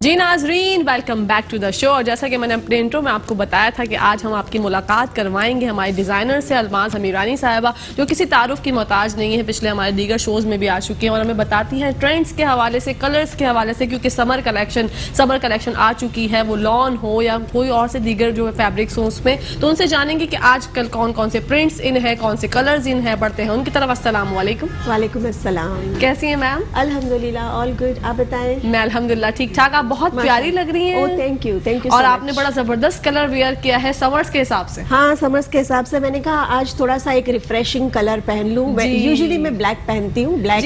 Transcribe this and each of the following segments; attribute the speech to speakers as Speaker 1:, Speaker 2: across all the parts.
Speaker 1: जी नाजरीन, welcome back to the show. और जैसा कि मैंने अपने इंट्रो में आपको बताया था कि आज हम आपकी मुलाकात करवाएंगे हमारे डिज़ाइनर से, अलमाज अमीरानी साहिबा, जो किसी तारुफ की मोहताज नहीं है, पिछले हमारे दीगर शोज़ में भी आ चुकी हैं और हमें बताती हैं ट्रेंड्स के हवाले से, कलर्स के हवाले से, क्योंकि समर कलेक्शन आ चुकी है, वो लॉन हो या कोई और से दीगर जो है फैब्रिक्स हो उसमें, तो उनसे जानेंगे कि आजकल कौन कौन से प्रिंट्स इन है, कौन से कलर्स इन है। बढ़ते हैं उनकी तरफ। अस्सलाम वालेकुम।
Speaker 2: वालेकुम अस्सलाम।
Speaker 1: कैसी हैं मैम?
Speaker 2: अल्हम्दुलिल्लाह, ऑल गुड। आप बताएं?
Speaker 1: मैं अल्हम्दुलिल्लाह ठीक ठाक। आप बहुत प्यारी लग रही हैं।
Speaker 2: थैंक यू
Speaker 1: और आपने बड़ा जबरदस्त कलर वेयर किया है समर्स के हिसाब से।
Speaker 2: हाँ, समर्स के हिसाब से मैंने कहा आज थोड़ा सा एक रिफ्रेशिंग कलर पहन लूं। यूजुअली मैं ब्लैक पहनती हूँ, ब्लैक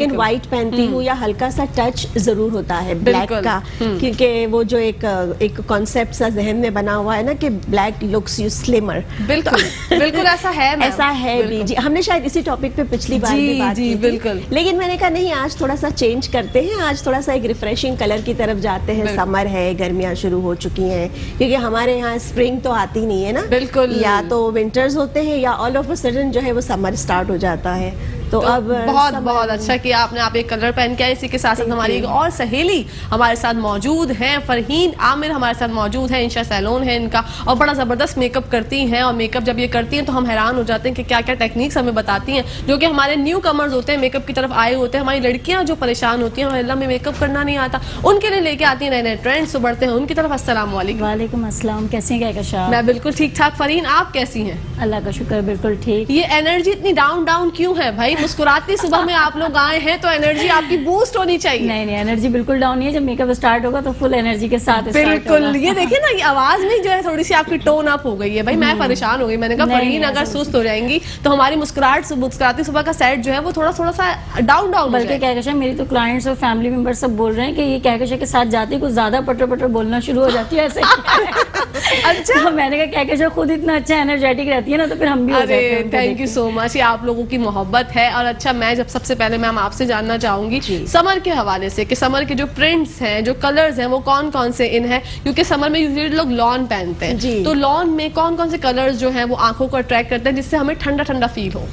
Speaker 2: एंड व्हाइट पहनती हूँ, या हल्का सा टच जरूर होता है ब्लैक का, क्योंकि वो जो एक कॉन्सेप्ट सा जहन में बना हुआ है ना कि ब्लैक लुक्स यू स्लिमर।
Speaker 1: बिल्कुल बिल्कुल ऐसा है,
Speaker 2: ऐसा है भी जी। हमने शायद इसी टॉपिक पे पिछली बार भी बात की
Speaker 1: बिल्कुल,
Speaker 2: लेकिन मैंने कहा नहीं, आज थोड़ा सा चेंज करते हैं, आज थोड़ा सा एक रिफ्रेशिंग कलर की तरफ जाते हैं। समर है, गर्मियां शुरू हो चुकी हैं, क्योंकि हमारे यहाँ स्प्रिंग तो आती नहीं है ना,
Speaker 1: बिल्कुल, या
Speaker 2: तो विंटर्स होते हैं या ऑल ऑफ अ सडन जो है वो समर स्टार्ट हो जाता है। तो अब
Speaker 1: बहुत अच्छा किया आपने, आप एक कलर पहन के आए। इसी के साथ साथ हमारी एक और सहेली हमारे साथ मौजूद हैं, फरहीन आमिर हमारे साथ मौजूद है। इंशा सैलून है इनका, और बड़ा जबरदस्त मेकअप करती हैं। और मेकअप जब ये करती हैं तो हम हैरान हो जाते हैं कि क्या क्या टेक्निक्स हमें बताती हैं, जो कि हमारे न्यू कमर्स होते हैं, मेकअप की तरफ आए होते हैं, हमारी लड़कियां जो परेशान होती हैं, अल्लाह में मेकअप करना नहीं आता, उनके लिए लेके आती हैं नए नए ट्रेंड्स। तो बढ़ते हैं उनकी तरफ। अस्सलाम वालेकुम।
Speaker 3: वालेकुम अस्सलाम। कैसी हैं कहकशा?
Speaker 1: मैं बिल्कुल ठीक ठाक। फरहीन आप कैसी हैं?
Speaker 3: अल्लाह का शुक्र, बिल्कुल ठीक।
Speaker 1: ये एनर्जी इतनी डाउन डाउन क्यों है भाई? मुस्कुराती सुबह में आप लोग आए हैं तो एनर्जी आपकी बूस्ट होनी चाहिए।
Speaker 3: नहीं एनर्जी बिल्कुल डाउन नहीं है। जब मेकअप स्टार्ट होगा तो फुल एनर्जी के साथ
Speaker 1: बिल्कुल। ये देखिए ना, ये आवाज में जो है थोड़ी सी आपकी टोन अप हो गई है भाई। मैं परेशान हो गई, मैंने कहा फरहीन अगर सुस्त हो जाएंगी तो हमारी मुस्कुराती सुबह का सेट जो है वो थोड़ा सा डाउन डाउन।
Speaker 3: बल्कि कहकशा मेरी तो क्लाइंट्स और फैमिली मेंबर सब बोल रहे हैं कि ये कहकशा के साथ जाते कुछ ज्यादा पटर बोलना शुरू हो जाती है ऐसे। अच्छा। तो मैंने कहा कहकशा खुद इतना अच्छा एनर्जेटिक रहती है ना, तो फिर हम भी हो जाते हैं।
Speaker 1: थैंक यू सो मच, ये आप लोगों की मोहब्बत है। और अच्छा, मैं जब सबसे पहले मैम आपसे जानना चाहूंगी समर के हवाले से कि समर के जो प्रिंट्स हैं, जो कलर्स हैं, वो कौन कौन से इन है, क्योंकि समर में यूजुअली लोग लॉन पहनते हैं, तो लॉन में कौन कौन से कलर्स जो हैं वो आंखों को अट्रैक्ट करते हैं जिससे हमें ठंडा ठंडा फील हो?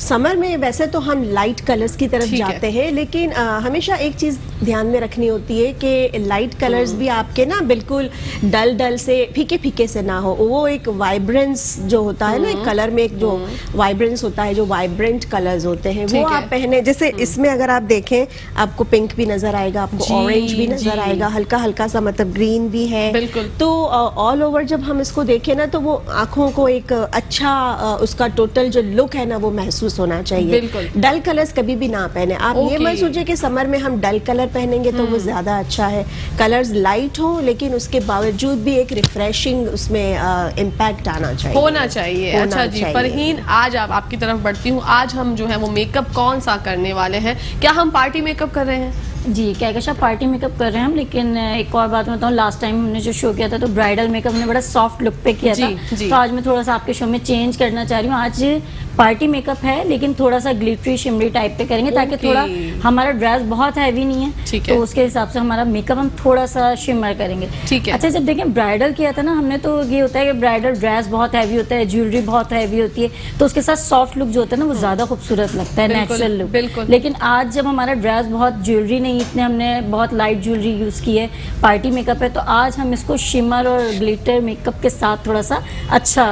Speaker 2: समर में वैसे तो हम लाइट कलर्स की तरफ जाते हैं, लेकिन हमेशा एक चीज ध्यान में रखनी होती है कि लाइट कलर्स भी आपके ना बिल्कुल डल से फीके से ना हो। वो एक वाइब्रेंस जो होता है ना, एक कलर में एक जो वाइब्रेंस होता है, जो वाइब्रेंट कलर्स होते हैं वो आप पहने। जैसे इसमें अगर आप देखें, आपको पिंक भी नजर आएगा, आपको ऑरेंज भी नजर आएगा, हल्का हल्का सा मतलब ग्रीन भी है। तो ऑल ओवर जब हम इसको देखें ना, तो वो आंखों को एक अच्छा उसका टोटल जो लुक है ना वो महसूस होना चाहिए। डल कलर्स कभी भी ना पहने। आप ये मत सोचिए कि समर में हम डल कलर पहनेंगे तो वो ज्यादा अच्छा है। कलर्स लाइट हो, लेकिन उसके बावजूद भी एक रिफ्रेशिंग उसमें इम्पैक्ट आना चाहिए,
Speaker 1: होना चाहिए। अच्छा जी फरहीन, आज आपकी तरफ बढ़ती हूँ। आज हम जो है वो मेकअप कौन सा करने वाले हैं? क्या हम पार्टी मेकअप कर रहे हैं?
Speaker 3: जी कहकशा पार्टी मेकअप कर रहे हैं हम, लेकिन एक और बात बताऊँ, लास्ट टाइम हमने जो शो किया था तो ब्राइडल मेकअप ने बड़ा सॉफ्ट लुक पे किया था। तो आज मैं थोड़ा सा आपके शो में चेंज करना चाह रही हूँ। आज पार्टी मेकअप है, लेकिन थोड़ा सा ग्लिटरी शिमरी टाइप पे करेंगे, ताकि थोड़ा हमारा ड्रेस बहुत हैवी नहीं है, तो उसके हिसाब से हमारा मेकअप हम थोड़ा सा शिमर करेंगे। अच्छा, जब देखें ब्राइडल किया था ना हमने, तो ये होता है कि ब्राइडल ड्रेस बहुत हैवी होता है, ज्वेलरी बहुत हैवी होती है, तो उसके साथ सॉफ्ट लुक जो होता है ना वो ज्यादा खूबसूरत लगता है, नेचुरल लुक। लेकिन आज जब हमारा ड्रेस बहुत ज्वेलरी नहीं, इतने हमने बहुत लाइट ज्वेलरी यूज की है, पार्टी मेकअप है, तो आज हम इसको शिमर और ग्लिटर मेकअप के साथ थोड़ा सा अच्छा,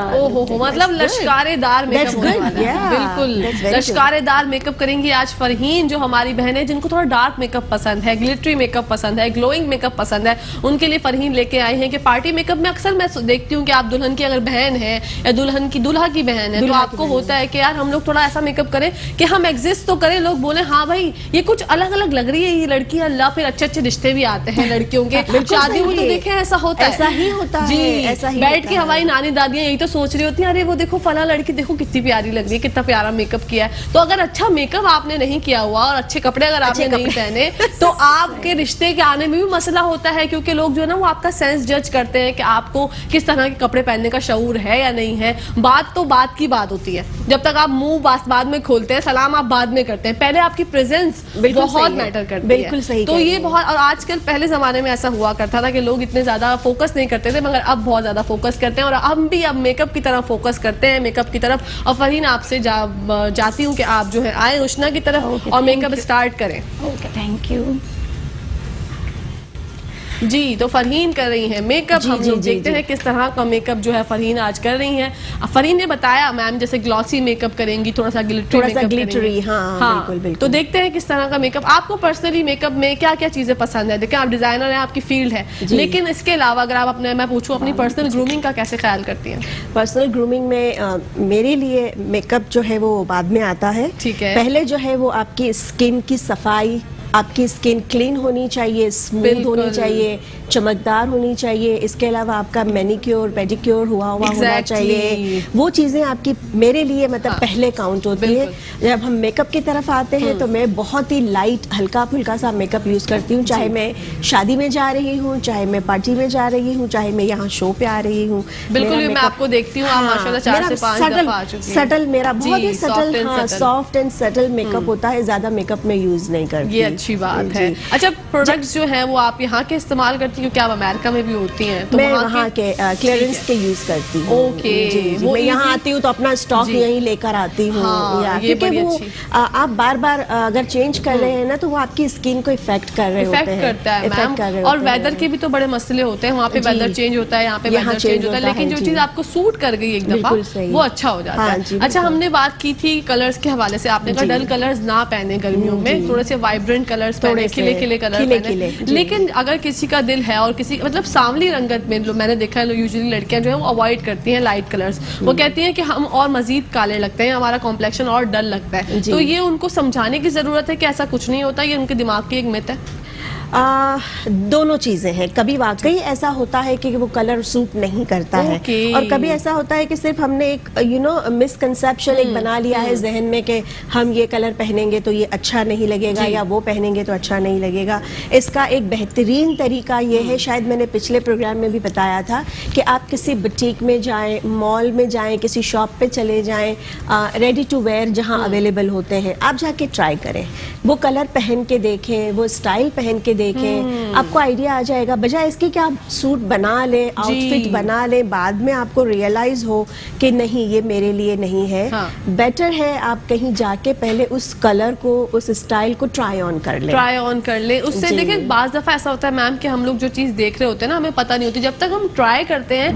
Speaker 1: मतलब लश्कारेदार मेकअप। बिल्कुल लश्कारेदार मेकअप करेंगी आज फरहीन, जो हमारी बहन है जिनको थोड़ा डार्क मेकअप पसंद है, ग्लिटरी मेकअप पसंद है, ग्लोइंग मेकअप पसंद है, उनके लिए फरहीन लेके आए हैं कि पार्टी मेकअप में अक्सर मैं देखती हूँ कि आप दुल्हन की अगर बहन है या दुल्हन की दूल्हा की बहन है, तो आपको होता है कि यार हम लोग थोड़ा ऐसा मेकअप करें कि हम एग्जिस्ट तो करें, लोग बोले हाँ भाई ये कुछ अलग अलग लग रही है ये लड़की। अल्लाह, फिर अच्छे अच्छे रिश्ते भी आते हैं लड़कियों के, शादी में तो देखे ऐसा होता है,
Speaker 2: ऐसा ही होता
Speaker 1: जी।
Speaker 2: ऐसा ही
Speaker 1: बैठ के हमारी नानी दादियां यही तो सोच रही होती है, अरे वो देखो फला लड़की देखो कितनी प्यारी लग रही है, कितना प्यारा मेकअप किया है। तो अगर अच्छा मेकअप आपने नहीं किया हुआ और अच्छे कपड़े अगर आपने नहीं पहने, तो आपके रिश्ते के आने में भी मसला होता है, क्योंकि लोग जो है ना वो आपका सेंस जज करते हैं कि आपको किस तरह के कपड़े पहनने का शऊर है या नहीं है। बात तो बात की बात होती है, जब तक आप मुंह बाद में खोलते हैं, सलाम आप बाद में करते हैं, पहले आपकी प्रेजेंस बहुत मैटर करती है।
Speaker 2: बिल्कुल सही।
Speaker 1: तो ये बहुत, और आजकल पहले जमाने में ऐसा हुआ करता था कि लोग इतने ज्यादा फोकस नहीं करते थे, मगर अब बहुत ज्यादा फोकस करते हैं, और हम भी अब मेकअप की तरफ फोकस करते हैं, मेकअप की तरफ। और फरहीन आपसे जाती हूँ कि आप जो है आए उष्णा की तरफ और मेकअप स्टार्ट करें।
Speaker 3: Okay, thank you.
Speaker 1: जी। तो फरहीन कर रही हैं मेकअप, हम लोग देखते हैं किस तरह का मेकअप जो है फरहीन आज कर रही हैं। फरहीन ने बताया मैम जैसे ग्लॉसी मेकअप करेंगी, थोड़ा सा ग्लिटरी मेकअप करेंगी।
Speaker 2: हाँ, बिल्कुल बिल्कुल।
Speaker 1: तो देखते हैं किस तरह का मेकअप। आपको पर्सनली मेकअप में क्या क्या चीजें पसंद है? देखिए आप डिजाइनर हैं, आपकी फील्ड है, लेकिन इसके अलावा अगर आप अपने, मैं पूछूं अपनी पर्सनल ग्रूमिंग का कैसे ख्याल करती हैं?
Speaker 2: पर्सनल ग्रूमिंग में मेरे लिए मेकअप जो है वो बाद में आता है।
Speaker 1: ठीक है।
Speaker 2: पहले जो है वो आपकी स्किन की सफाई, आपकी स्किन क्लीन होनी चाहिए, स्मूथ होनी चाहिए, चमकदार होनी चाहिए। इसके अलावा आपका मैनिक्योर पेडिक्योर हुआ होना चाहिए। वो चीज़ें आपकी मेरे लिए मतलब पहले काउंट होती है। जब हम मेकअप की तरफ आते हैं तो मैं बहुत ही लाइट हल्का फुल्का सा मेकअप यूज़ करती हूँ, चाहे मैं शादी में जा रही हूँ, चाहे मैं पार्टी में जा रही हूँ, चाहे मैं यहाँ शो पे आ रही हूँ।
Speaker 1: बिल्कुल, मैं आपको देखती हूँ, आप माशाल्लाह 4 से 5 दफा आ चुकी हैं।
Speaker 2: सटल मेरा बहुत ही subtle, soft and subtle makeup होता है, ज्यादा मेकअप में यूज नहीं करती।
Speaker 1: अच्छी बात है। अच्छा, प्रोडक्ट्स जो हैं वो आप यहाँ के इस्तेमाल करती हैं, क्या आप अमेरिका में भी होती हैं? तो
Speaker 2: मैं वहाँ के क्लियरेंस के यूज करती हूँ।
Speaker 1: ओके,
Speaker 2: वो मैं यहाँ आती हूँ तो अपना स्टॉक यहीं लेकर आती हूँ। क्योंकि वो आप बार बार अगर चेंज कर रहे हैं ना तो वो आपकी स्किन को इफेक्ट कर रहे होते हैं।
Speaker 1: करता है मैम। और वेदर के भी तो बड़े मसले होते हैं, वहाँ पे वेदर चेंज होता है, यहाँ पे वेदर चेंज होता है, लेकिन जो चीज आपको सूट कर गई एक दफा वो अच्छा हो जाता है। अच्छा, हमने बात की थी कलर्स के हवाले से, आपने कहा डल कलर्स ना पहने गर्मियों में, थोड़े से वाइब्रेंट कलर्स पहने, खिले खिले कलर पहने। लेकिन अगर किसी का दिल है और किसी मतलब सांवली रंगत में, मैंने देखा है यूजुअली लड़कियां जो है वो अवॉइड करती हैं लाइट कलर्स। वो कहती हैं कि हम और मजीद काले लगते हैं, हमारा कॉम्प्लेक्शन और डल लगता है। तो ये उनको समझाने की जरूरत है कि ऐसा कुछ नहीं होता, ये उनके दिमाग की एक मिथ है।
Speaker 2: दोनों चीजें हैं। कभी वाकई ऐसा होता है कि वो कलर सूट नहीं करता है, और कभी ऐसा होता है कि सिर्फ हमने एक मिसकंसेप्शन एक बना लिया है जहन में कि हम ये कलर पहनेंगे तो ये अच्छा नहीं लगेगा या वो पहनेंगे तो अच्छा नहीं लगेगा। इसका एक बेहतरीन तरीका ये है, शायद मैंने पिछले प्रोग्राम में भी बताया था, कि आप किसी बुटीक में जाएं, मॉल में जाएं, किसी शॉप पे चले जाएं, रेडी टू वेयर जहां अवेलेबल होते हैं, आप जाके ट्राई करें, वो कलर पहन के देखें, वो स्टाइल पहन के देखें, आपको आइडिया आ जाएगा। बजाय इसके कि आप सूट बना लें, आउटफिट बना लें, बाद में आपको रियलाइज हो कि नहीं ये मेरे लिए नहीं है। बेटर है आप कहीं जाके पहले उस कलर को, उस स्टाइल को ट्राई ऑन कर ले।
Speaker 1: उससे देखिए बाज दफा ऐसा होता है मैम कि हम लोग जो चीज देख रहे होते हैं ना, हमें पता नहीं होती, जब तक हम ट्राई करते हैं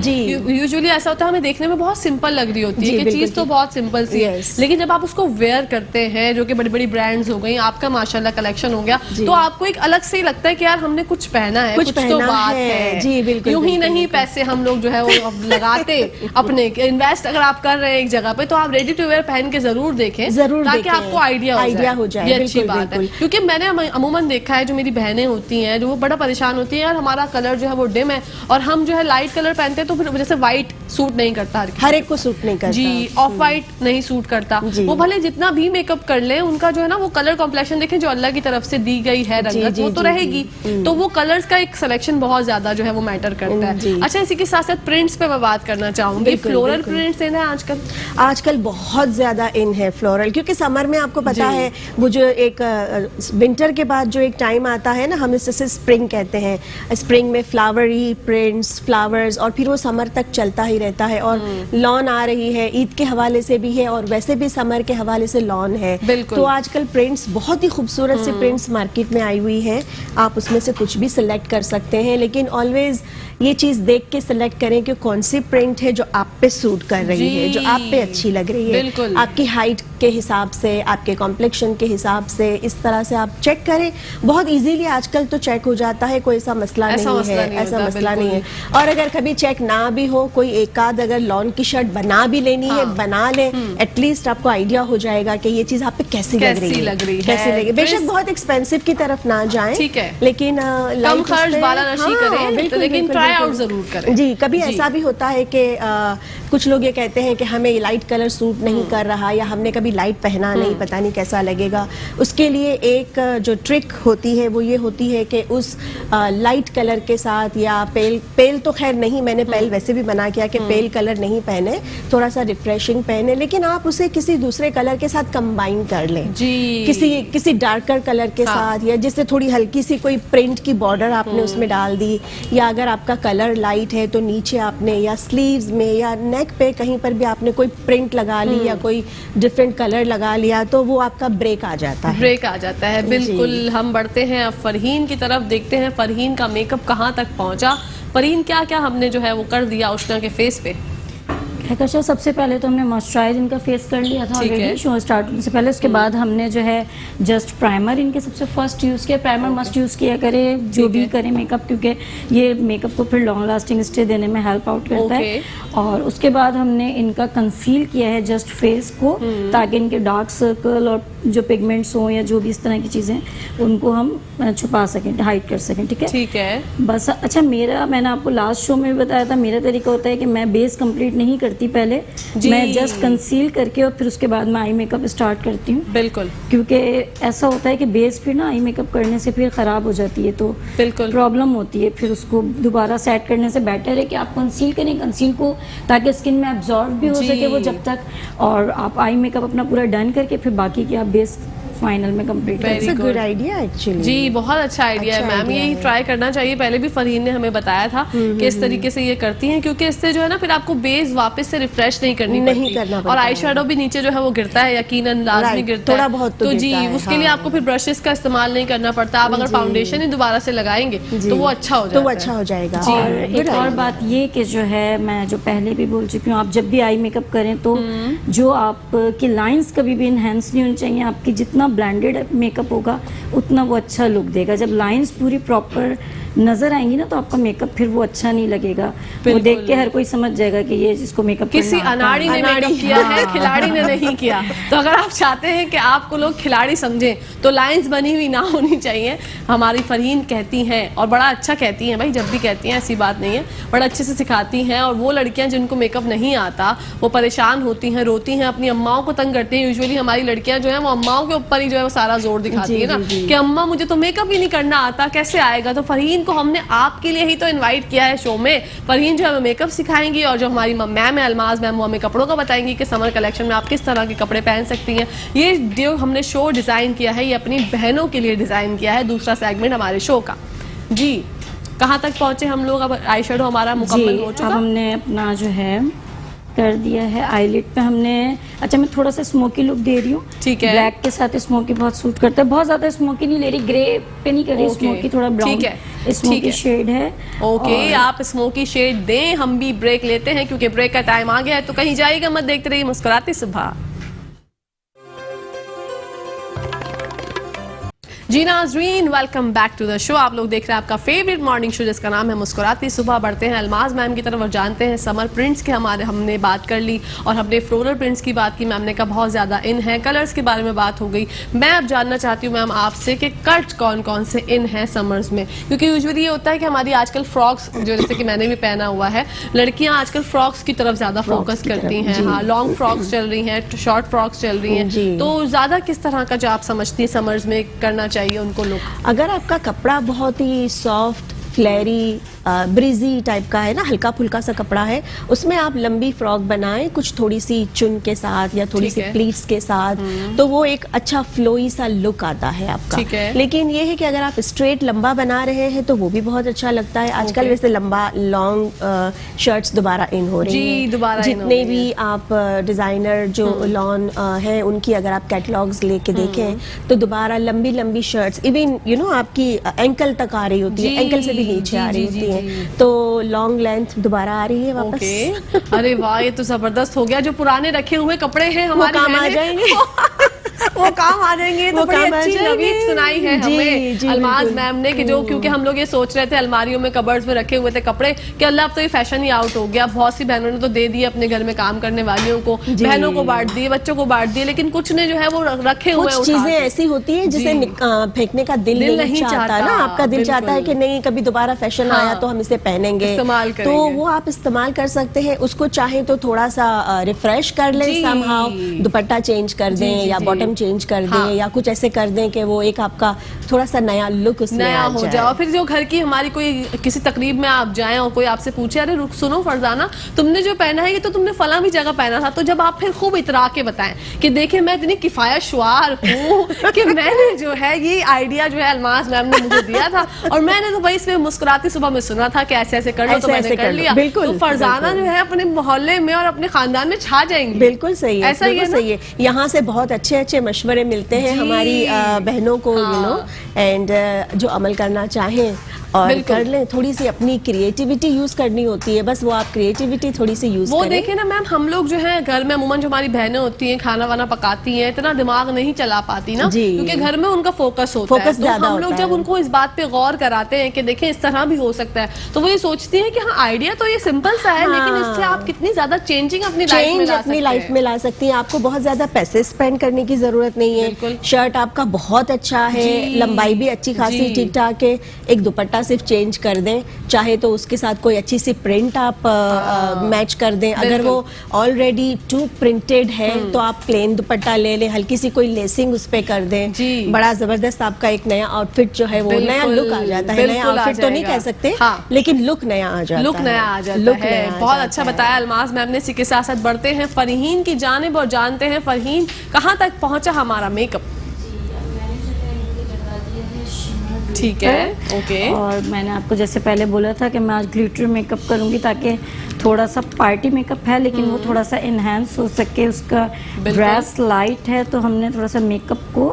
Speaker 1: यूजुअली ऐसा होता है हमें देखने में बहुत सिंपल लग रही होती है कि चीज तो बहुत सिंपल सी है, लेकिन जब आप उसको वेयर करते हैं, जो कि बड़ी बड़ी ब्रांड्स हो गई, आपका माशाल्लाह कलेक्शन हो गया, तो आपको एक अलग से लगता है कि यार हमने कुछ पहना है, कुछ तो बात है।
Speaker 2: जी बिल्कुल।
Speaker 1: यूं ही नहीं पैसे हम लोग जो है वो लगाते अपने इन्वेस्ट अगर आप कर रहे हैं एक जगह पे, तो आप रेडी टू वेयर पहन के जरूर देखें, ताकि आपको आइडिया हो जाए। ये अच्छी बात है, क्योंकि मैंने अमूमन देखा है जो मेरी बहनें होती हैं जो वो बड़ा परेशान होती हैं, यार हमारा कलर जो है वो डिम है और हम जो है लाइट कलर पहनते हैं, तो फिर जैसे व्हाइट सूट नहीं करता,
Speaker 2: हर एक को सूट नहीं करता
Speaker 1: जी, ऑफ व्हाइट नहीं सूट करता। वो भले जितना भी मेकअप कर ले, उनका जो है ना वो कलर कॉम्प्लेक्शन देखें जो अल्लाह की तरफ से दी गई है रंगत, वो तो रहेगी। तो वो कलर्स का एक सिलेक्शन बहुत ज्यादा जो है वो मैटर करता है। अच्छा, इसी के साथ साथ प्रिंट्स पे मैं बात करना चाहूंगी। फ्लोरल प्रिंट्स इन है आजकल बहुत ज्यादा इन है फ्लोरल, क्योंकि समर में आपको पता है वो जो एक विंटर के बाद जो एक टाइम आता है ना, हम इसे स्प्रिंग कहते हैं, स्प्रिंग में फ्लावरी प्रिंट्स, फ्लावर्स, और फिर वो समर तक चलता ही रहता है। और लॉन आ रही है, ईद के हवाले से भी है और वैसे भी समर के हवाले से लॉन है, तो आजकल प्रिंट्स बहुत ही खूबसूरत से प्रिंट्स मार्केट में आई हुई है। आप उसमें से कुछ भी सिलेक्ट कर सकते हैं, लेकिन ऑलवेज ये चीज देख के सिलेक्ट करें कि कौन सी प्रिंट है जो आप पे सूट कर रही है, जो आप पे अच्छी लग रही है, आपकी हाइट के हिसाब से, आपके कॉम्प्लेक्शन के हिसाब से, इस तरह से आप चेक करें। बहुत इजीली आजकल तो चेक हो जाता है, कोई ऐसा मसला नहीं है। और अगर कभी चेक ना भी हो, कोई एक आध अगर लॉन की शर्ट बना भी लेनी है, बना ले, एटलीस्ट आपको आइडिया हो जाएगा कि ये चीज आप पे कैसी लग रही है। बेशक बहुत एक्सपेंसिव की तरफ ना जाएं, लेकिन कम खर्च वाला नशी करें, लेकिन ट्राई आउट जरूर करें।
Speaker 2: जी, कभी ऐसा भी होता है कि कुछ लोग ये कहते हैं कि हमें लाइट कलर सूट नहीं कर रहा, या हमने कभी लाइट पहना नहीं, पता नहीं कैसा लगेगा। उसके लिए एक जो ट्रिक होती है वो ये होती है कि उस लाइट कलर के साथ, या पेल तो खैर नहीं, मैंने पेल वैसे भी मना किया कि पेल कलर नहीं पहने, थोड़ा सा रिफ्रेशिंग पहने, लेकिन आप उसे किसी दूसरे कलर के साथ कंबाइन कर लें, किसी डार्कर कलर के साथ, या जिससे थोड़ी हल्की सी कोई प्रिंट की बॉर्डर आपने उसमें डाल दी, या अगर आपका कलर लाइट है तो नीचे आपने या स्लीव्स में या नेक पे कहीं पर भी आपने कोई प्रिंट लगा ली या कोई डिफरेंट कलर लगा लिया तो वो आपका ब्रेक आ जाता है।
Speaker 1: ब्रेक आ जाता है, बिल्कुल। हम बढ़ते हैं अब फरहीन की तरफ, देखते हैं फरहीन का मेकअप कहाँ तक पहुंचा। फरहीन क्या क्या हमने जो है वो कर दिया उष्णा के फेस पे?
Speaker 3: अच्छा, सबसे पहले तो हमने मॉइस्चराइज इनका फेस कर लिया था ऑलरेडी शो स्टार्ट होने से पहले। उसके बाद हमने जो है जस्ट प्राइमर इनके सबसे फर्स्ट यूज़ किया। प्राइमर मस्ट यूज़ किया करें जो भी करें मेकअप, क्योंकि ये मेकअप को फिर लॉन्ग लास्टिंग स्टे देने में हेल्प आउट करता है। और उसके बाद हमने इनका कंसील किया है जस्ट फेस को, ताकि इनके डार्क सर्कल और जो पिगमेंट्स हों या जो भी इस तरह की चीज़ें उनको हम छुपा सकें, हाइड कर सकें। ठीक है,
Speaker 1: ठीक है
Speaker 3: बस। अच्छा, मैंने आपको लास्ट शो में भी बताया था, मेरा तरीका होता है कि मैं बेस कंप्लीट नहीं करती पहले, मैं जस्ट कंसील करके और फिर उसके बाद मैं आई मेकअप स्टार्ट करती हूँ।
Speaker 1: बिल्कुल,
Speaker 3: क्योंकि ऐसा होता है कि बेस फिर ना आई मेकअप करने से फिर ख़राब हो जाती है, तो
Speaker 1: बिल्कुल
Speaker 3: प्रॉब्लम होती है। फिर उसको दोबारा सेट करने से बेटर है कि आप कंसील करें कंसील को, ताकि स्किन में एब्जॉर्ब भी हो सके वो जब तक, और आप आई मेकअप अपना पूरा डन करके फिर बाकी की आप बेस फाइनल में कंप्लीट करें।
Speaker 2: Good idea actually.
Speaker 1: जी, बहुत अच्छा आइडिया है मैम, यही ट्राई करना चाहिए। पहले भी फरहीन ने हमें बताया था कि इस तरीके से ये करती हैं, क्योंकि इससे जो है ना फिर आपको बेस वापस से रिफ्रेश नहीं करनी पड़ती, और आई शेडो भी नीचे जो है वो गिरता है, यकीनन लाजमी गिरता है,
Speaker 2: थोड़ा बहुत
Speaker 1: तो जी उसके लिए आपको फिर ब्रशेस का इस्तेमाल नहीं करना पड़ता। आप अगर फाउंडेशन ही दोबारा से लगाएंगे तो वो अच्छा हो जाएगा।
Speaker 3: और एक और बात ये कि जो है, मैं जो पहले भी बोल चुकी हूँ, आप जब भी आई मेकअप करें तो जो आपकी लाइंस कभी भी इनहेंस नहीं होनी चाहिए। आपकी जितना ब्लेंडेड मेकअप होगा उतना वो अच्छा लुक देगा। जब लाइंस पूरी प्रॉपर नजर आएंगी ना तो आपका मेकअप फिर वो अच्छा नहीं लगेगा, वो देख के हर कोई समझ जाएगा कि ये जिसको मेकअप
Speaker 1: किसी अनाड़ी ने मेकअप किया है, खिलाड़ी ने नहीं किया। तो अगर आप चाहते हैं कि आपको लोग खिलाड़ी समझें तो लाइंस बनी हुई ना होनी चाहिए। हमारी फरहीन कहती हैं, और बड़ा अच्छा कहती हैं भाई, जब भी कहती हैं ऐसी बात नहीं है, बड़ा अच्छे से सिखाती हैं। और वो लड़कियां जिनको मेकअप नहीं आता वो परेशान होती हैं, रोती हैं, अपनी अम्माओं को तंग करती हैं। यूजुअली हमारी लड़कियां जो है वो अम्माओं के ऊपर ही जो है वो सारा जोर दिखाती है ना कि अम्मा मुझे तो मेकअप ही नहीं करना आता, कैसे आएगा। तो फरहीन को हमने आपके लिए ही तो इनवाइट किया है शो में। फरहीन जो हमें मेकअप सिखाएंगी, और जो हमारी मैम है अलमाज मैम, वो हमें कपड़ों का बताएंगी कि समर कलेक्शन में आप किस तरह के कपड़े पहन सकती हैं। ये जो हमने शो डिजाइन किया है, ये अपनी बहनों के लिए डिजाइन किया है, दूसरा सेगमेंट हमारे शो का। जी, कहाँ तक पहुंचे हम लोग? अब आई शेडो हमारा मुकम्मल हो चुका।
Speaker 3: अब हमने अपना जो है कर दिया है आईलिड पे हमने। अच्छा, मैं थोड़ा सा स्मोकी लुक दे रही हूँ, ठीक है। ब्लैक के साथ स्मोकी बहुत सूट करता है, बहुत ज्यादा स्मोकी नहीं ले रही, ग्रे पे नहीं कर रही, स्मोकी थोड़ा ब्राउन स्मोकी शेड है।
Speaker 1: ओके, आप स्मोकी शेड दें, हम भी ब्रेक लेते हैं क्योंकि ब्रेक का टाइम आ गया है। तो कहीं जाइएगा मत, देखते रहिए मुस्कुराती सुबह। जी नाज़रीन, welcome back to the show. आप लोग देख रहे हैं आपका फेवरेट मॉर्निंग शो जिसका नाम है मुस्कुराती सुबह। बढ़ते हैं अलमाज मैम की तरफ और जानते हैं समर प्रिंट्स के। हमने बात कर ली और हमने फ्लोरल प्रिंट्स की बात की। मैम ने कहा बहुत ज़्यादा इन है, कलर्स के बारे में बात हो गई। मैं अब जानना चाहती हूँ मैम आपसे कि कट कौन कौन से इन है समर्स में, क्योंकि यूजुअली ये होता है कि हमारी आजकल फ्रॉक्स जो जैसे कि मैंने भी पहना हुआ है, लड़कियाँ आजकल फ्रॉक्स की तरफ ज़्यादा फोकस करती हैं। हाँ, लॉन्ग फ्रॉक्स चल रही हैं, शॉर्ट फ्रॉक्स चल रही हैं, तो ज़्यादा किस तरह का जो आप समझती हैं समर्स में करना चाहिए उनको लुक?
Speaker 2: अगर आपका कपड़ा बहुत ही सॉफ्ट, फ्लेरी, ब्रिजी टाइप का है ना, हल्का फुल्का सा कपड़ा है, उसमें आप लंबी फ्रॉक बनाएं कुछ थोड़ी सी चुन के साथ या थोड़ी सी प्लीट्स के साथ, तो वो एक अच्छा फ्लोई सा लुक आता है आपका। लेकिन ये है कि अगर आप स्ट्रेट लंबा बना रहे हैं तो वो भी बहुत अच्छा लगता है। आजकल वैसे लंबा लॉन्ग शर्ट्स दोबारा इन हो रही हैं। जितने भी आप डिजाइनर जो लॉन है उनकी अगर आप कैटलॉग्स लेके देखें तो दोबारा लंबी लंबी शर्ट्स, इवन यू नो आपकी एंकल तक आ रही होती है, एंकल से भी नीचे आ रही होती है, तो लॉन्ग लेंथ दोबारा आ रही है वापस।
Speaker 1: अरे वाह, ये तो जबरदस्त हो गया। जो पुराने रखे हुए कपड़े हैं हमारे
Speaker 2: काम आ जाएंगे
Speaker 1: वो काम आ जाएंगे। तो बड़ी अच्छी नवीद सुनाई है हमें अलमाज मैम ने कि जो, क्योंकि हम लोग ये सोच रहे थे अलमारियों में कबर्ड्स में रखे हुए थे कपड़े कि अल्लाह अब तो ये फैशन ही आउट हो गया। बहुत सी बहनों ने तो दे दिए अपने घर में काम करने वालियों को, बहनों को बांट दिए, बच्चों को बांट दिए, लेकिन कुछ ने जो है वो रखे हुए हैं।
Speaker 2: कुछ चीजें ऐसी होती है जिसे फेंकने का दिल नहीं चाहता ना, आपका दिल चाहता है कि नहीं कभी दोबारा फैशन आया तो हम इसे पहनेंगे, तो वो आप इस्तेमाल कर सकते हैं। उसको चाहे तो थोड़ा सा रिफ्रेश कर लें, समहाउ दुपट्टा चेंज कर दें या बॉटम बॉटम चेंज कर दें या कुछ ऐसे कर दें कि वो एक आपका थोड़ा सा नया लुक उसमें
Speaker 1: नया
Speaker 2: आ
Speaker 1: हो
Speaker 2: जाए।
Speaker 1: जाए। और फिर जो घर की हमारी कोई किसी तकरीब में आप जाएं और कोई आपसे पूछे, अरे रुक सुनो फरजाना, तुमने जो पहना है ये तो तुमने फला भी जगह पहना था, तो जब आप फिर खूब इतरा के बताएं कि देखिए मैं इतनी किफायत शुआर हूँ कि मैंने जो है ये आइडिया जो है अलमाज मैम ने मुझे दिया था और मैंने तो भाई इसमें मुस्कुराती सुबह में सुना था कि ऐसे ऐसे कर लो, तो मैंने कर लिया।
Speaker 2: बिल्कुल,
Speaker 1: तो फरजाना जो है अपने मोहल्ले में और अपने खानदान में छा जाएंगी।
Speaker 2: बिल्कुल सही है,
Speaker 1: ऐसा ही
Speaker 2: सही है। यहाँ से बहुत अच्छे अच्छे मशवरे मिलते हैं हमारी बहनों को, यू नो, एंड जो अमल करना चाहें और कर लें। थोड़ी सी अपनी क्रिएटिविटी यूज करनी होती है, बस वो आप क्रिएटिविटी थोड़ी सी यूज
Speaker 1: वो
Speaker 2: करें।
Speaker 1: देखे ना मैम, हम लोग जो है घर में अमूमन जो हमारी बहनें होती हैं खाना वाना पकाती हैं, इतना दिमाग नहीं चला पाती ना, क्योंकि घर में उनका फोकस होता है। तो हम लोग जब उनको इस बात पे गौर कराते हैं कि देखें इस तरह भी हो सकता है, तो वो ये सोचती हैं कि हाँ आइडिया तो ये सिंपल सा है, लेकिन इससे आप कितनी ज्यादा चेंजिंग अपनी
Speaker 2: लाइफ में ला सकती हैं। आपको बहुत ज्यादा पैसे स्पेंड करने की जरूरत नहीं है। शर्ट आपका बहुत अच्छा है, लंबाई भी अच्छी खासी ठीक ठाक है, एक दुपट्टा सिर्फ चेंज कर दें, चाहे तो उसके साथ कोई अच्छी सी प्रिंट आप मैच कर दें। अगर वो ऑलरेडी टू प्रिंटेड है तो आप प्लेन दुपट्टा ले लें, हल्की सी कोई लेसिंग उस पे कर दें, बड़ा जबरदस्त आपका एक नया आउटफिट जो है वो नया लुक आ जाता है। नया आउटफिट तो नहीं कह सकते, लेकिन लुक नया आ जाता है।
Speaker 1: लुक नया आ जाता है। बहुत अच्छा बताया अलमाज मैम ने। इसी के साथ साथ बढ़ते हैं फरहीन की जानिब और जानते हैं फरहीन कहाँ तक पहुंचा हमारा मेकअप। ठीक है, ओके।
Speaker 3: और मैंने आपको जैसे पहले बोला था कि मैं आज ग्लिटर मेकअप करूंगी ताकि थोड़ा सा पार्टी मेकअप है लेकिन वो थोड़ा सा इन्हेंस हो सके। उसका ड्रेस लाइट है तो हमने थोड़ा सा मेकअप को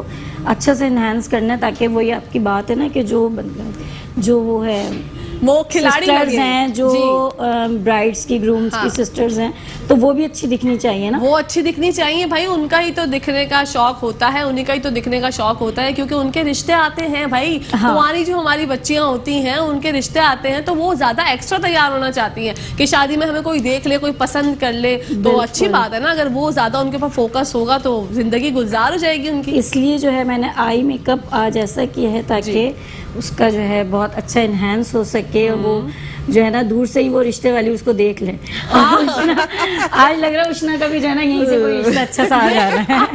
Speaker 3: अच्छा से इन्हेंस करना है, ताकि वही आपकी बात है ना कि जो वो है
Speaker 1: वो खिलाड़ी
Speaker 3: हैं, जो ब्राइड्स की ग्रूम्स की सिस्टर्स हैं, तो वो भी अच्छी दिखनी चाहिए ना।
Speaker 1: वो अच्छी दिखनी चाहिए भाई, उनका ही तो दिखने का शौक होता है, उन्हीं का ही तो दिखने का शौक होता है, क्योंकि उनके रिश्ते आते हैं भाई। कुंवारी जो हमारी बच्चियां होती हैं उनके रिश्ते आते हैं तो वो ज्यादा एक्स्ट्रा तैयार होना चाहती हैं कि शादी में हमें कोई देख ले, कोई पसंद कर ले, तो अच्छी बात है ना। अगर वो ज्यादा उनके ऊपर फोकस होगा तो जिंदगी गुलजार हो जाएगी उनकी।
Speaker 3: इसलिए जो है मैंने आई मेकअप आज ऐसा किया है ताकि उसका जो है बहुत अच्छा इन्हेंस हो सके और वो जो है ना दूर से ही वो रिश्ते वाली उसको देख ले। आज लग रहा है उष्णा का भी जो है ना यहीं से कोई रिश्ता अच्छा सा आ जा रहा है।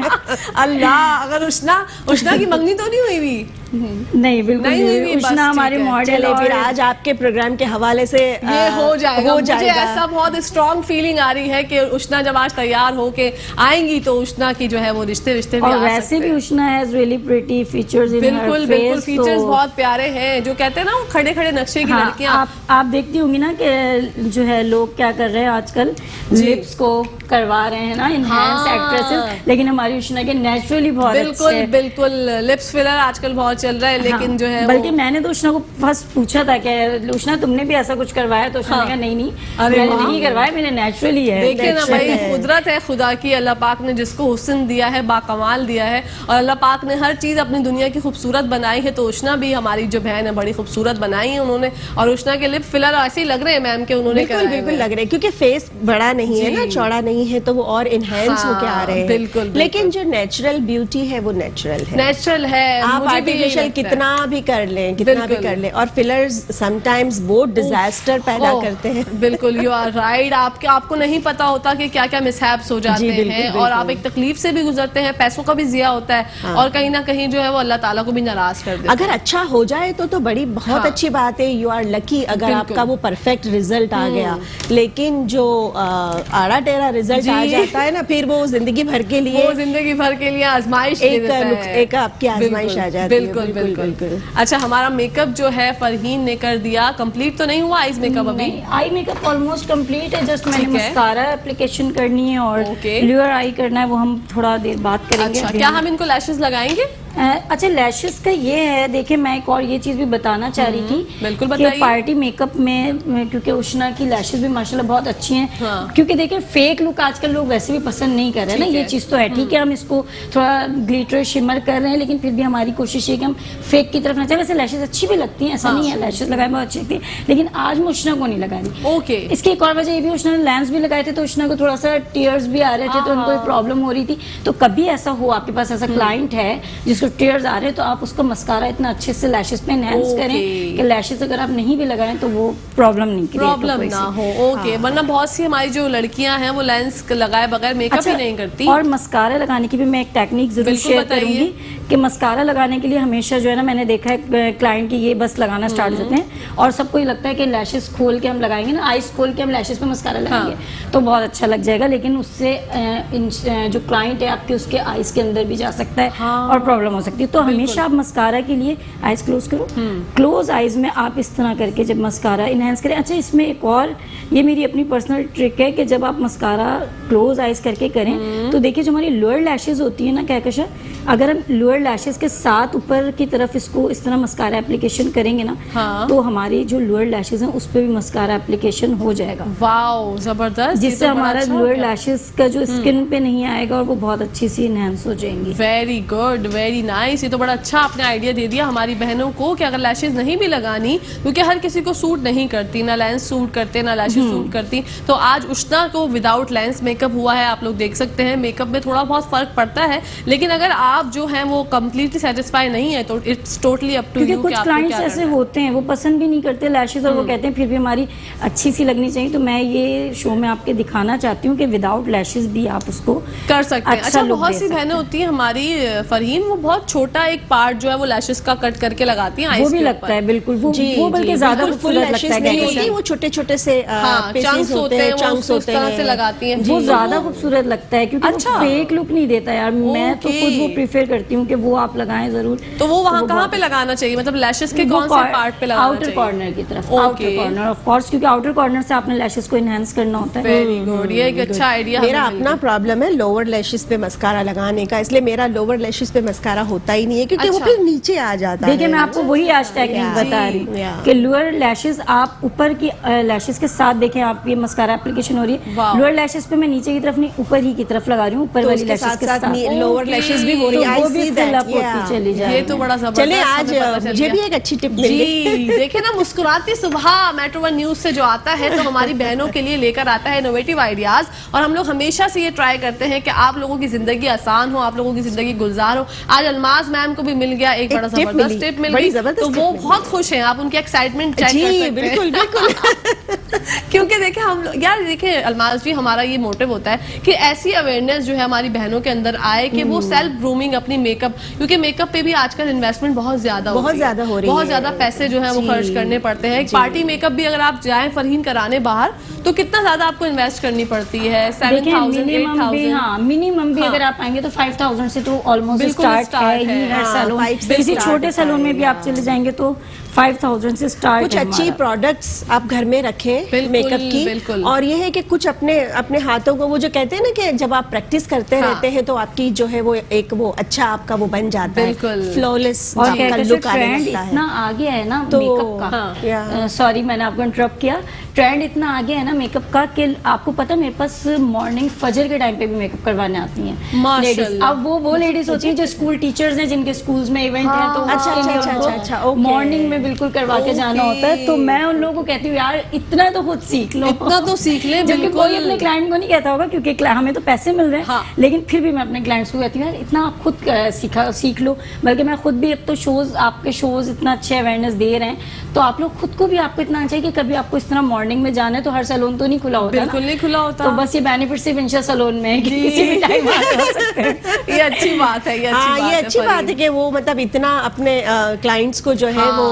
Speaker 1: अल्लाह, अगर उष्णा की मंगनी तो नहीं हुई भी?
Speaker 3: नहीं, बिल्कुल नहीं। उष्णा हमारी मॉडल है।
Speaker 2: फिर आज आपके प्रोग्राम के हवाले से
Speaker 1: ये हो जाएगा। मुझे ऐसा बहुत स्ट्रॉन्ग फीलिंग आ रही है कि उष्णा जब आज तैयार होके आएंगी तो उष्णा की जो है वो रिश्ते भी
Speaker 3: और वैसे भी Ushna has really pretty features in her face.
Speaker 1: बिल्कुल फीचर्स बहुत प्यारे हैं, जो कहते हैं ना वो खड़े खड़े नक्शे की लड़कियां।
Speaker 3: आप देखती होंगी ना कि जो है लोग क्या कर रहे हैं आजकल, लिप्स को करवा रहे हैं ना इनहैंस एक्ट्रेसेस, लेकिन हमारी उष्णा के नेचुरली बहुत
Speaker 1: बिल्कुल लिप्स फिलर आजकल बहुत चल रहा है, लेकिन जो है
Speaker 3: बल्कि मैंने तो उष्णा को फर्स्ट पूछा था कि उष्णा तुमने भी ऐसा कुछ करवाया, तो उष्णा ने कहा नहीं मैंने नहीं करवाया, मेरे नेचुरली है।
Speaker 1: देखिए ना भाई, कुदरत है खुदा की, अल्लाह पाक ने जिसको हुस्न दिया है बाकमाल दिया है, और अल्लाह पाक ने हर चीज अपनी दुनिया की खूबसूरत बनाई है। तो उष्णा भी हमारी जो बहन है बड़ी खूबसूरत बनाई है उन्होंने, और उष्णा के लिप फिलर ऐसे ही लग रहे हैं मैम के उन्होंने
Speaker 2: बिल्कुल लग रहे हैं, क्योंकि फेस बड़ा नहीं है ना, चौड़ा नहीं है, तो वो और इनहेंस होके आ रहे हैं।
Speaker 1: बिल्कुल।
Speaker 2: लेकिन जो नेचुरल ब्यूटी है वो नेचुरल है। आप आर्टिफिशियल कितना भी कर लें, कितना भी कर लें, और फिलर्स समटाइम्स बहुत डिजास्टर पैदा करते हैं।
Speaker 1: बिल्कुल, यू आर राइट। आपको नहीं पता होता कि क्या क्या मिसहैप्स हो जाते हैं, और आप एक तकलीफ से भी गुजरते हैं, पैसों का भी जिया होता है, और कहीं ना कहीं जो है वो अल्लाह ताला को भी नाराज कर देता है।
Speaker 2: अगर अच्छा हो जाए तो बड़ी बहुत अच्छी बात है, यू आर लकी अगर आपका वो परफेक्ट रिजल्ट आ गया। लेकिन जो आड़ा टेढ़ा रिजल्ट आ जाता है ना, फिर वो जिंदगी भर के लिए आजमाइश एक आपकी आजमाइश आ जाती है।
Speaker 1: बिल्कुल। अच्छा, हमारा मेकअप जो है फरहीन ने कर दिया, कंप्लीट तो नहीं हुआ आईज मेकअप अभी?
Speaker 3: आई मेकअप ऑलमोस्ट कंप्लीट है, जस्ट मैंने मस्कारा एप्लीकेशन करनी है और लूअर आई करना है, वो हम थोड़ा देर बात करेंगे।
Speaker 1: अच्छा, क्या हम इनको लैशेस लगाएंगे?
Speaker 3: अच्छा, लैशेस का ये है, देखिए मैं एक और ये चीज भी बताना चाह रही थी।
Speaker 1: बिल्कुल बताइए।
Speaker 3: पार्टी मेकअप में क्योंकि उष्णा की लैशेस भी माशाल्लाह बहुत अच्छी हैं, क्योंकि देखिए फेक लुक आजकल लोग वैसे भी पसंद नहीं कर रहे हैं ना, ये चीज तो है। ठीक है, हम इसको थोड़ा ग्लिटर शिमर कर रहे हैं, लेकिन फिर भी हमारी कोशिश है कि हम फेक की तरफ ना जाए। वैसे लैशेस अच्छी भी लगती हैं, ऐसा नहीं है, लैशेस लगाए बहुत अच्छी थी, लेकिन आज मैं उष्णा को नहीं लगा रही।
Speaker 1: ओके।
Speaker 3: इसकी एक और वजह ये भी, उष्णा ने लेंस भी लगाए थे तो उष्णा को थोड़ा सा टीयर्स भी आ रहे थे, तो उनको प्रॉब्लम हो रही थी। तो कभी ऐसा हो आपके पास ऐसा क्लाइंट है जिसको टीयर्स आ रहे हैं तो आप उसका मस्कारा इतना अच्छे से लैशेस पे एनहांस करें कि लैशेस अगर आप नहीं भी लगाएं तो वो प्रॉब्लम नहीं
Speaker 1: प्रॉब्लम ना हो। ओके, वरना बहुत सी हमारी जो लड़कियां हैं वो लेंस लगाए बगैर मेकअप ही नहीं करती।
Speaker 3: और मस्कारा लगाने की भी मैं एक टेक्निक जरूर शेयर करूंगी कि मस्कारा लगाने के लिए हमेशा जो है ना, मैंने देखा है क्लाइंट की ये बस लगाना स्टार्ट हो जाते हैं और सबको ये लगता है कि लैशेस खोल के हम लगाएंगे ना, आईज खोल के हम लैशेस पे मस्कारा लगाएंगे तो बहुत अच्छा लग जाएगा, लेकिन उससे जो क्लाइंट है आपके उसके आईज के अंदर भी जा सकता है और प्रॉब्लम हो सकती है। तो हमेशा आप मस्कारा के लिए आईज क्लोज करो, क्लोज आईज में आप इस तरह करके जब मस्कारा इनहेंस करें। अच्छा, इसमें एक और ये मेरी अपनी पर्सनल ट्रिक है कि जब आप मस्कारा क्लोज आईज करके करें तो देखिए जो हमारी लोअर लैशेज होती है ना कहकशा, अगर हम लोअर लैशेज के साथ ऊपर की तरफ इसको इस तरह मस्कारा एप्लीकेशन करेंगे ना तो हमारी जो लोअर लैशेज हैं उस पर भी मस्कारा एप्लीकेशन हो जाएगा।
Speaker 1: वाओ, जबरदस्त,
Speaker 3: जिससे हमारा लोअर लैशेज का जो स्किन पे नहीं आएगा और वो बहुत अच्छी सी इनहेंस हो जाएंगी।
Speaker 1: Very good, very nice. ये तो बड़ा अच्छा आपने आइडिया दे दिया हमारी बहनों को कि अगर लैशेज नहीं भी लगानी, क्योंकि हर किसी को सूट नहीं करती, ना लेंस सूट करते ना लैशेज सूट करती, तो आज उष्णा को विदाउट लेंस मेकअप हुआ है, आप लोग देख सकते हैं। मेकअप में थोड़ा बहुत फर्क पड़ता है, लेकिन अगर आप जो है वो कंप्लीटली सेटिस्फाई नहीं है तो it's totally up to you.
Speaker 3: कुछ क्लाइंट्स ऐसे होते हैं वो पसंद भी नहीं करते लैशेज और वो कहते हैं फिर भी हमारी अच्छी सी लगनी चाहिए, तो मैं ये शो में आपके दिखाना चाहती हूँ कि विदाउट लैशेज भी आप उसको
Speaker 1: कर सकते हैं। अच्छा, बहुत सी बहनें होती हैं हमारी फरहीन, वो बहुत छोटा एक पार्ट जो है वो लैशेज का कट करके लगाती हैं,
Speaker 3: वो भी लगता है बिल्कुल, वो बल्कि ज्यादा खूबसूरत लगता है।
Speaker 2: वो छोटे छोटे से
Speaker 1: चंक्स होते हैं, चंक्स होते हैं, से लगाती हैं,
Speaker 3: वो ज्यादा खूबसूरत लगता है क्योंकि वो फेक लुक नहीं देता यार। मैं तो खुद वो प्रेफर करती हूँ कि वो आप लगाएं जरूर।
Speaker 1: तो वो वहाँ कहाँ पे लगाना चाहिए, मतलब लैशेज के कौन से पार्ट पे लगाना चाहिए?
Speaker 3: आउटर कॉर्नर की तरफ, आउटर कॉर्नर ऑफ कोर्स, क्योंकि आउटर कॉर्नर से आपने लैशेज को एनहांस करना होता है।
Speaker 1: वेरी गुड, ये एक अच्छा आइडिया।
Speaker 2: मेरा अपना प्रॉब्लम है लोअर लैशेज पे मस्कारा लगाने का, इसलिए मेरा लोअर लैशेज पे मस्कारा होता ही नहीं है क्योंकि वो फिर नीचे आ जाता है।
Speaker 3: देखिए मैं आपको वही आज टेक्निक बता रही हूँ कि लोअर लैशेज आप ऊपर की लैशेज के साथ देखें, आप ये मस्कारा एप्लीकेशन हो रही है, लोअर लैशेज पे मैं नीचे की तरफ नहीं ऊपर ही की तरफ लगा रही हूँ, ऊपर वाली लैशेज के साथ
Speaker 2: लोअर लैशेज भी हो रही है,
Speaker 3: वो भी फिल अप होती चली जाए।
Speaker 1: ये तो बड़ा जबरदस्त।
Speaker 2: चलिए आज मुझे भी एक अच्छी टिप मिली।
Speaker 1: देखिए ना, मुस्कुराती सुबह मेट्रो वन न्यूज से जो आता है तो हमारी बहनों के लिए लेकर आता है इनोवेटिव आइडियाज, और हम लोग हमेशा से ये ट्राई करते हैं कि आप लोगों की जिंदगी आसान हो, आप लोगों की जिंदगी गुलजार हो। आज अलमाज मैम को भी मिल गया एक बड़ा जबरदस्त टिप मिल गई, तो वो बहुत खुश हैं। आप उनकी एक्साइटमेंट चेक कर सकते हैं।
Speaker 2: बिल्कुल बिल्कुल
Speaker 1: क्योंकि देखिए हम लोग यार, देखिए अलमाज जी, हमारा ये मोटिव होता है कि ऐसी अवेयरनेस जो है हमारी बहनों के अंदर आए कि वो सेल्फ ग्रूमिंग, अपनी मेकअप, क्योंकि मेकअप पे भी आजकल इन्वेस्टमेंट बहुत ज्यादा हो रही है, बहुत ज्यादा पैसे जो है वो खर्च करने पड़ते हैं। पार्टी मेकअप भी अगर आप जाएं फरहीन कराने बाहर तो कितना ज्यादा आपको इन्वेस्ट करनी पड़ती है, 7,000 8,000।
Speaker 3: मिनिमम भी अगर आप आएंगे तो 5,000 से तो ऑलमोस्ट स्टार्ट है ही हर सैलून। किसी छोटे सैलून में भी आप चले जाएंगे तो 5,000 से स्टार्ट।
Speaker 2: कुछ अच्छी प्रोडक्ट्स आप घर में रखें मेकअप की, और ये है कि कुछ अपने हाथों को, वो जो कहते हैं ना कि जब आप प्रैक्टिस करते रहते हैं तो आपकी जो है वो एक वो अच्छा आपका वो बन जाता है, फ्लॉलेस आपका लुक आने लगता है।
Speaker 3: इतना आगे है ना मेकअप का, सॉरी मैंने आपको इंटरप्ट किया, ट्रेंड इतना आगे है ना मेकअप का कि आपको पता है मेरे पास मॉर्निंग फजर के टाइम पे भी मेकअप करवाने आती हैं लेडीज। अब वो लेडीज होती हैं जो स्कूल टीचर्स हैं, जिनके स्कूल्स में इवेंट है तो अच्छा मॉर्निंग में बिल्कुल करवा के जाना होता है। तो मैं उन लोगों को कहती हूँ यार इतना तो खुद सीख लो,
Speaker 1: इतना तो सीख ले।
Speaker 3: क्योंकि कोई अपने क्लाइंट को नहीं कहता होगा क्योंकि हमें तो पैसे मिल रहे हैं, लेकिन फिर भी मैं अपने क्लाइंट्स को कहती हूँ यार इतना आप खुद सीख लो। बल्कि मैं खुद भी, अब तो आपके शोज इतना अच्छे अवेयरनेस दे रहे हैं तो आप लोग खुद को भी आपको इतना चाहिए कि कभी आपको इस तरह मॉर्निंग में जाना है तो हर सैलून तो नहीं खुला होता,
Speaker 1: बिल्कुल नहीं खुला होता।
Speaker 3: तो बस ये बेनिफिट सिर्फ इंशा सैलून में है कि किसी भी टाइम आ सकते हैं।
Speaker 1: ये अच्छी बात है, ये
Speaker 2: अच्छी बात है कि वो मतलब इतना अपने क्लाइंट्स को जो है वो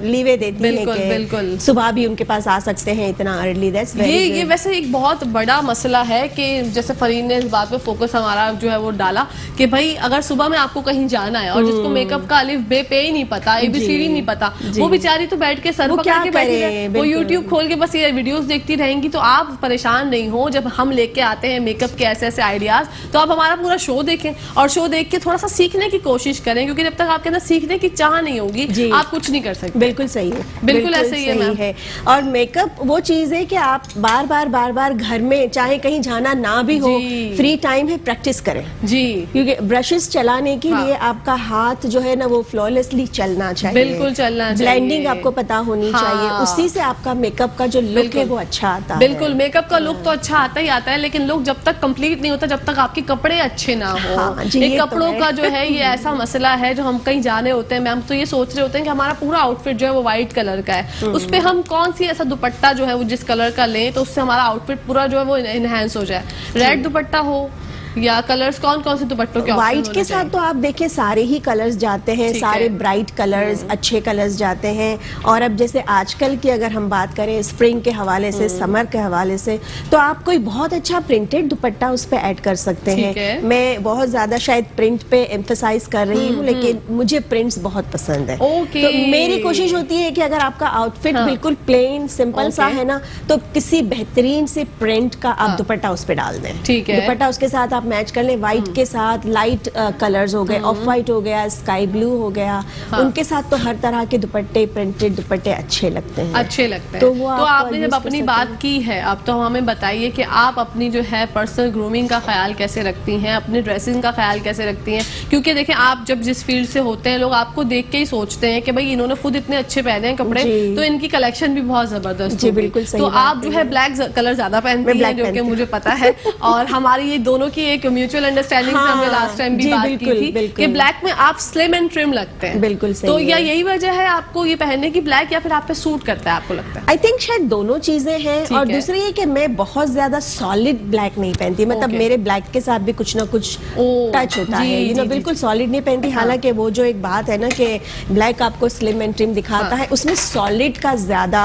Speaker 2: लीवे देती है कि
Speaker 1: बिल्कुल
Speaker 2: सुबह भी उनके पास आ सकते हैं इतना अर्ली। That's very good.
Speaker 1: ये वैसे एक बहुत बड़ा मसला है कि जैसे फरीन ने इस बात पे फोकस हमारा जो है वो डाला कि भाई अगर सुबह में आपको कहीं जाना है और जिसको मेकअप का अलिफ बे पे ही नहीं पता, ABCD नहीं पता, वो बेचारी तो बैठ के सर पकड़ के बैठी है, वो YouTube खोल के बस ये वीडियोस देखती रहेंगी। तो आप परेशान नहीं हो, जब हम लेके आते हैं मेकअप के ऐसे ऐसे आइडियाज तो आप हमारा पूरा शो देखें और शो देख के थोड़ा सा सीखने की कोशिश करें, क्योंकि जब तक आपके अंदर सीखने की चाह नहीं होगी आप कुछ नहीं कर सकते।
Speaker 2: बिल्कुल सही है,
Speaker 1: बिल्कुल ऐसे ही है।
Speaker 2: और मेकअप वो चीज है कि आप बार बार घर में चाहे कहीं जाना ना भी हो, फ्री टाइम है प्रैक्टिस करें जी, क्योंकि ब्रशेस चलाने के लिए आपका हाथ जो है ना वो फ्लॉलेसली चलना चाहिए,
Speaker 1: बिल्कुल चलना चाहिए,
Speaker 2: ब्लेंडिंग आपको पता होनी चाहिए, उसी से आपका मेकअप का जो लुक है वो अच्छा आता है।
Speaker 1: बिल्कुल, मेकअप का लुक तो अच्छा आता ही आता है, लेकिन लुक जब तक कंप्लीट नहीं होता जब तक आपके कपड़े अच्छे ना हो। ये कपड़ों का जो है ये ऐसा मसला है, जो हम कहीं जाने होते हैं मैम तो ये सोच रहे होते हैं कि हमारा पूरा आउटफिट जो है वो व्हाइट कलर का है, उस पे हम कौन सी ऐसा दुपट्टा जो है वो जिस कलर का लें तो उससे हमारा आउटफिट पूरा जो है वो इनहेंस हो जाए। रेड दुपट्टा हो या कलर्स, कौन कौन से दुपट्टों के
Speaker 2: व्हाइट के साथ तो आप देखिए सारे ही कलर्स जाते हैं, सारे ब्राइट कलर्स, अच्छे कलर्स जाते हैं। और अब जैसे आजकल की अगर हम बात करें स्प्रिंग के हवाले से, समर के हवाले से, तो आप कोई बहुत अच्छा प्रिंटेड दुपट्टा उस पर ऐड कर सकते हैं। मैं बहुत ज्यादा शायद प्रिंट पे एम्फसाइज कर रही हूँ, लेकिन मुझे प्रिंट्स बहुत पसंद है। तो मेरी कोशिश होती है कि अगर आपका आउटफिट बिल्कुल प्लेन सिंपल सा है ना, तो किसी बेहतरीन से प्रिंट का आप दुपट्टा उस पर डाल दें। दुपट्टा उसके साथ मैच कर ले, व्हाइट के साथ लाइट कलर्स हो गए, ऑफ व्हाइट हो गया, स्काई ब्लू हो गया, उनके साथ तो हर तरह के दुपट्टे, प्रिंटेड दुपट्टे अच्छे लगते हैं,
Speaker 1: अच्छे लगते हैं। तो आपने जब अपनी बात की है, अब तो हमें बताइए कि आप अपनी जो है पर्सनल ग्रूमिंग का ख्याल कैसे रखती हैं, अपनी ड्रेसिंग का ख्याल कैसे रखती हैं? क्योंकि देखिए आप जब जिस फील्ड से होते हैं, लोग आपको देख के ही सोचते हैं कि भाई इन्होंने खुद इतने अच्छे पहने हैं कपड़े, तो इनकी कलेक्शन भी बहुत जबरदस्त है।
Speaker 2: बिल्कुल सही।
Speaker 1: तो आप जो है ब्लैक कलर ज्यादा पहनती हैं, जो कि मुझे पता है, और हमारी ये दोनों की एक म्यूचुअल अंडरस्टैंडिंग से हमने लास्ट टाइम भी बात की थी कि ब्लैक में आप स्लिम एंड ट्रिम लगते हैं।
Speaker 2: बिल्कुल सही।
Speaker 1: तो या यही वजह है आपको ये पहनने की ब्लैक, या फिर आप पे सूट करता है आपको लगता है?
Speaker 2: आई थिंक शायद दोनों चीजें हैं, और दूसरी ये कि मैं बहुत ज्यादा सॉलिड ब्लैक नहीं पहनती, मतलब मेरे ब्लैक के साथ भी कुछ ना कुछ टच होता है, यू नो, बिल्कुल सॉलिड नहीं पहनती। हालांकि वो जो एक बात है ना कि ब्लैक आपको स्लिम एंड ट्रिम दिखाता है, उसमें सॉलिड का ज्यादा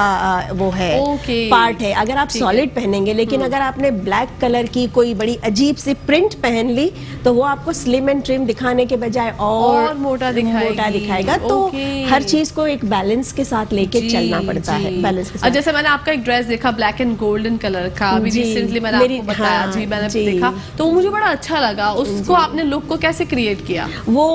Speaker 2: वो है पार्ट है। अगर आप सॉलिड पहनेंगे, लेकिन अगर आपने ब्लैक कलर की कोई बड़ी अजीब सी प्रिंट पहन ली तो वो आपको स्लिम एंड ट्रिम दिखाने के बजाय और मोटा दिखाएगा। तो हर चीज को एक बैलेंस के साथ लेके चलना पड़ता है, बैलेंस के साथ।
Speaker 1: जैसे मैंने आपका एक ड्रेस देखा ब्लैक एंड गोल्डन कलर का, अभी रिसेंटली मैंने आपको बताया, जी मैंने देखा तो मुझे बड़ा अच्छा लगा। उसको आपने लुक को कैसे क्रिएट किया?
Speaker 2: वो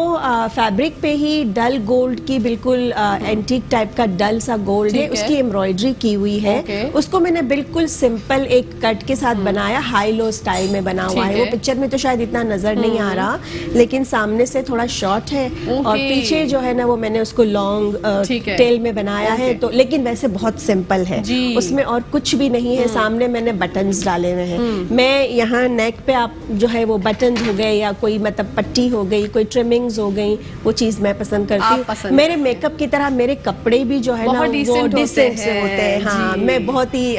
Speaker 2: फैब्रिक पे ही डल गोल्ड की, बिल्कुल एंटीक टाइप का डल सा गोल्ड है, उसकी एम्ब्रॉयडरी की हुई है। उसको मैंने बिल्कुल सिंपल एक कट के साथ बनाया, हाई लो स्टाइल में बना हुआ है। वो पिक्चर में तो शायद इतना नजर नहीं आ रहा, लेकिन सामने से थोड़ा शॉर्ट है, और पीछे जो है ना वो मैंने उसको लॉन्ग टेल में बनाया है। तो लेकिन वैसे बहुत सिंपल है, उसमें और कुछ भी नहीं है। सामने मैंने बटन्स डाले हुए हैं। मैं यहाँ नेक पे आप जो है वो बटन हो गए, या कोई मतलब पट्टी हो गई, कोई ट्रिमिंग्स हो गई, वो चीज मैं पसंद करती हूँ। मेरे मेकअप की तरह मेरे कपड़े भी जो है ना वो डिसेंट से होते हैं। हाँ, मैं बहुत ही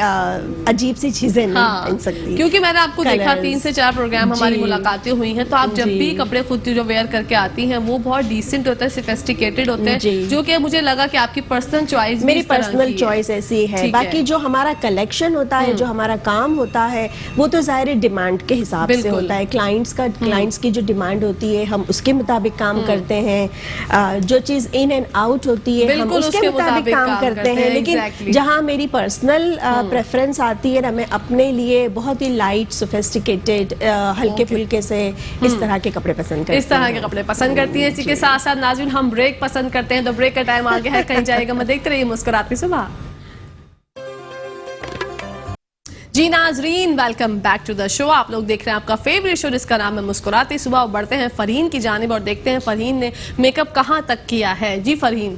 Speaker 2: अजीब सी चीजें नहीं पहन सकती,
Speaker 1: क्योंकि मैंने आपको देखा 3 से 4 प्रोग्राम हमारी मुलाकातें हुई हैं, तो आप जब भी कपड़े खुद जो वेयर करके आती हैं वो बहुत डिसेंट होता है, सोफिस्टिकेटेड होते हैं, जो कि मुझे लगा कि आपकी पर्सनल चॉइस,
Speaker 2: मेरी पर्सनल चॉइस ऐसी है। बाकी जो हमारा कलेक्शन होता है, जो हमारा काम होता है, वो तो ज़ाहिर डिमांड के हिसाब से होता है। क्लाइंट्स की जो डिमांड होती है हम उसके मुताबिक काम करते हैं। जो चीज़ इन एंड आउट होती है हम उसके मुताबिक काम करते हैं। लेकिन जहाँ मेरी पर्सनल प्रेफरेंस आती है ना, मैं अपने लिए बहुत ही लाइट, सोफिस्टिकेटेड, हल्के फुल्के से इस तरह के कपड़े पसंद करती हैं।
Speaker 1: इसी के साथ साथ नाज़रीन हम ब्रेक पसंद करते हैं, तो ब्रेक का टाइम आ गया है, कहीं जाएगा मैं देखते रहिए मुस्कुराती सुबह। जी नाजरीन, welcome back to the show. आप लोग देख रहे हैं आपका फेवरेट शो जिसका नाम है मुस्कुराती सुबह। और बढ़ते हैं फरहीन की जानिब और देखते हैं फरहीन ने मेकअप कहाँ तक किया है। जी फरहीन,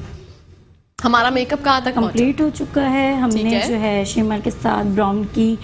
Speaker 1: हमारा मेकअप कहाँ तक
Speaker 3: कंप्लीट हो चुका है। हमने जो है शिमर के साथ ब्राउन की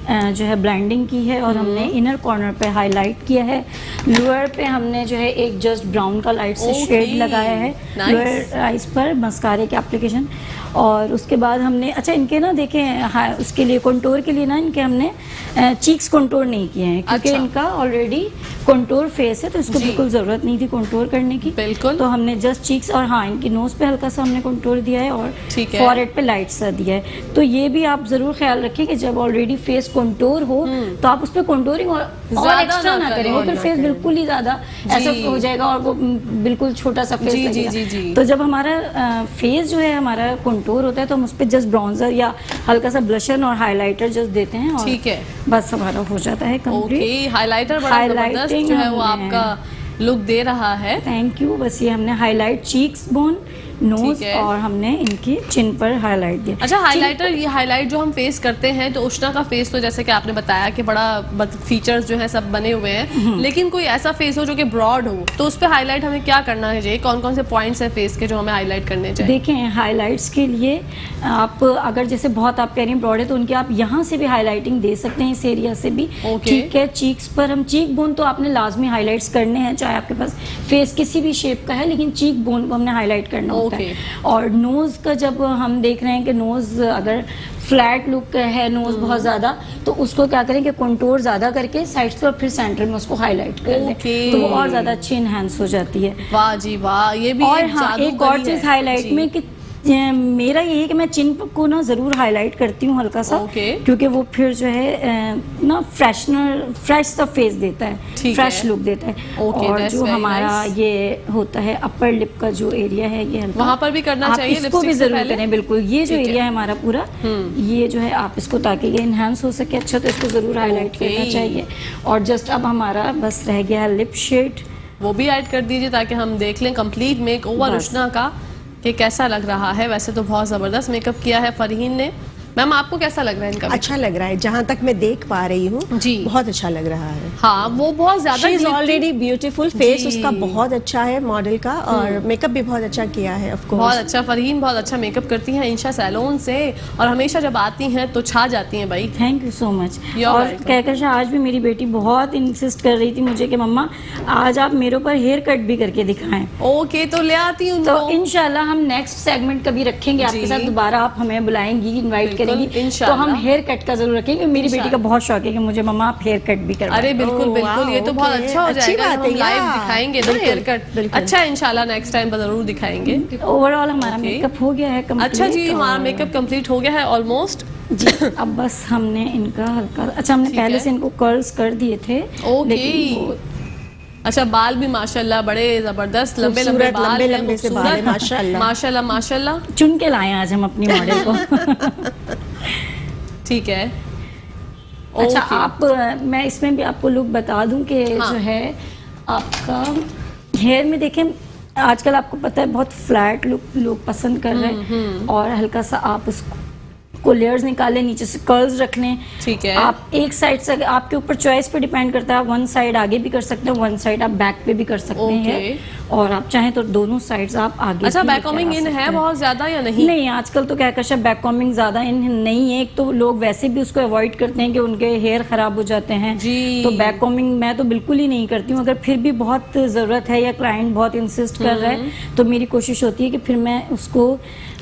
Speaker 3: जो है ब्लेंडिंग की है, और हमने इनर कॉर्नर पे हाईलाइट किया है। लोअर पे हमने जो है एक जस्ट ब्राउन का लाइट से शेड लगाया है लोअर आइज पर मस्कारे की एप्लीकेशन। और उसके बाद हमने इनके ना देखें, हाँ, उसके लिए कंटूर के लिए ना इनके हमने चीक्स कंटूर नहीं किए हैं, क्योंकि इनका ऑलरेडी कंटूर फेस है, तो इसको बिल्कुल ज़रूरत नहीं थी कंटूर करने की।
Speaker 1: बिल्कुल।
Speaker 3: तो हमने जस्ट चीक्स और हाँ इनकी नोज पे हल्का सा हमने कंटूर दिया है, और फॉरहेड पे लाइट सा दिया है। तो ये भी आप ज़रूर ख्याल रखिए कि जब ऑलरेडी फेस कंटूर हो तो आप उस पर कंटूरिंग और एक्स्ट्रा ना करें, फिर फेस बिल्कुल ही ज़्यादा ऐसा हो जाएगा और वो बिल्कुल छोटा सा फेस लगेगा। तो जब हमारा फेस जो है हमारा कंटूर होता है, तो हम उस पर जस्ट ब्राउन्जर या हल्का सा ब्लशर और हाईलाइटर जस्ट देते हैं, और
Speaker 1: ठीक है,
Speaker 3: बस हमारा हो जाता है कंप्लीट।
Speaker 1: हाईलाइटर बड़ा जबरदस्त जो है वो आपका लुक दे रहा है।
Speaker 3: Thank you. बस ये हमने हाईलाइट चीक्स बोन नोज और हमने इनकी चिन पर हाईलाइट दिया।
Speaker 1: अच्छा, हाइलाइटर, ये हाईलाइट जो हम फेस करते हैं, तो उष्णा का फेस तो जैसे कि आपने बताया कि बड़ा फीचर्स जो है सब बने हुए हैं, लेकिन कोई ऐसा फेस हो जो कि ब्रॉड हो, तो उस पर हाईलाइट हमें क्या करना चाहिए? कौन कौन से पॉइंट्स है फेस के जो हमें हाईलाइट करने चाहिए?
Speaker 3: देखें, हाईलाइट्स के लिए आप अगर जैसे बहुत आप कह रही हैं ब्रॉड है, तो उनके आप यहाँ से भी हाईलाइटिंग दे सकते हैं, इस एरिया से भी। ठीक है, चीक्स पर हम चीक बोन तो आपने लाजमी हाईलाइट्स करने हैं, चाहे आपके पास फेस किसी भी शेप का है, लेकिन चीक बोन को हमने हाईलाइट करना होता है। और नोज का जब हम देख रहे हैं कि नोज अगर फ्लैट लुक है, नोज बहुत ज्यादा, तो उसको क्या करें कि कंटूर ज्यादा करके साइड्स पर फिर सेंटर में उसको हाईलाइट कर लें, तो वो और ज्यादा अच्छी इनहेंस हो जाती है।
Speaker 1: वाह जी वाह, ये भी
Speaker 3: और हाँ, एक और चीज हाईलाइट में कि मेरा ये है कि मैं चिन को ना जरूर हाईलाइट करती हूँ हल्का सा, क्योंकि वो फिर जो है ना फ्रेश सा फेस देता है, फ्रेश लुक देता है। और जो हमारा ये होता है अपर लिप का जो एरिया है, ये
Speaker 1: वहाँ पर भी करना चाहिए,
Speaker 3: इसको भी जरूर करें। बिल्कुल, ये जो एरिया है हमारा पूरा, ये जो है आप इसको, ताकि ये इनहेंस हो सके अच्छा, तो इसको जरूर हाईलाइट करना चाहिए। और जस्ट अब हमारा बस रह गया है लिप शेड,
Speaker 1: वो भी ऐड कर दीजिए ताकि हम देख लें कंप्लीट मेक ओवर उष्णा का कि कैसा लग रहा है। वैसे तो बहुत ज़बरदस्त मेकअप किया है फरहीन ने। मैम, आपको कैसा लग रहा है इनका?
Speaker 2: अच्छा लग रहा है, जहाँ तक मैं देख पा रही हूँ जी, बहुत अच्छा लग रहा है।
Speaker 1: हाँ, वो बहुत ज्यादा
Speaker 2: ऑलरेडी ब्यूटीफुल, फेस उसका बहुत अच्छा है मॉडल का, और मेकअप भी बहुत अच्छा किया है। ऑफ कोर्स
Speaker 1: बहुत अच्छा, फरहीन बहुत अच्छा मेकअप करती हैं इंशा सैलून से, और हमेशा जब आती हैं तो छा जाती हैं भाई।
Speaker 3: Thank you so much. और कहकशा, आज भी मेरी बेटी बहुत इंसिस्ट कर रही थी मुझे कि मम्मा आज आप मेरे ऊपर हेयर कट भी करके दिखाएं।
Speaker 1: ओके, तो ले आती हूँ।
Speaker 3: तो इंशाल्लाह हम नेक्स्ट सेगमेंट कभी रखेंगे आपके साथ, दोबारा आप हमें बुलाएंगी, इनवाइट करेंगी, तो हम हेयर कट का जरूर रखेंगे। मेरी बेटी का बहुत शौक है कि मुझे मम्मा आप हेयर कट भी करवाएं।
Speaker 1: अरे बिल्कुल बिल्कुल, ये तो बहुत अच्छा हो जाएगा, हम लाइव दिखाएंगे ना हेयर कट। अच्छा, इंशाल्लाह नेक्स्ट टाइम पर जरूर दिखाएंगे।
Speaker 3: ओवरऑल हमारा मेकअप हो गया है कंप्लीट।
Speaker 1: अच्छा जी, हमारा मेकअप कंप्लीट हो गया है ऑलमोस्ट
Speaker 3: जी। अब बस हमने इनका हल्का, अच्छा हमने पहले से इनको कर्ल्स कर दिए थे।
Speaker 1: अच्छा, बाल भी माशाल्लाह बड़े जबरदस्त लंबे लंबे बाल हैं,
Speaker 2: लंबे से बाल हैं, माशाल्लाह
Speaker 1: माशाल्लाह माशाल्लाह।
Speaker 3: चुन के लाए आज हम अपनी मॉडल को।
Speaker 1: ठीक है।
Speaker 3: अच्छा, आप मैं इसमें भी आपको लुक बता दूं कि जो है आपका हेयर में देखें, आजकल आपको पता है बहुत फ्लैट लुक लोग पसंद कर रहे हैं, और हल्का सा आप उसको लेयर्स निकालें, नीचे से कर्ल्स रख लें।
Speaker 1: ठीक है।
Speaker 3: आप एक साइड से, आपके ऊपर चॉइस पे डिपेंड करता है, वन साइड आगे भी कर सकते हैं, वन साइड आप बैक पे भी कर सकते हैं, और आप चाहें तो दोनों साइड्स आप आगे।
Speaker 1: अच्छा, बैक कॉमिंग इन है बहुत ज्यादा या नहीं?
Speaker 3: नहीं, आजकल तो कहकशा बैक कॉमिंग ज्यादा इन नहीं है। एक तो लोग वैसे भी उसको अवॉइड करते हैं कि उनके हेयर खराब हो जाते हैं जी। तो बैक कॉमिंग मैं तो बिल्कुल ही नहीं करती हूँ। अगर फिर भी बहुत जरूरत है या क्लाइंट बहुत इंसिस्ट कर रहा है, तो मेरी कोशिश होती है कि फिर मैं उसको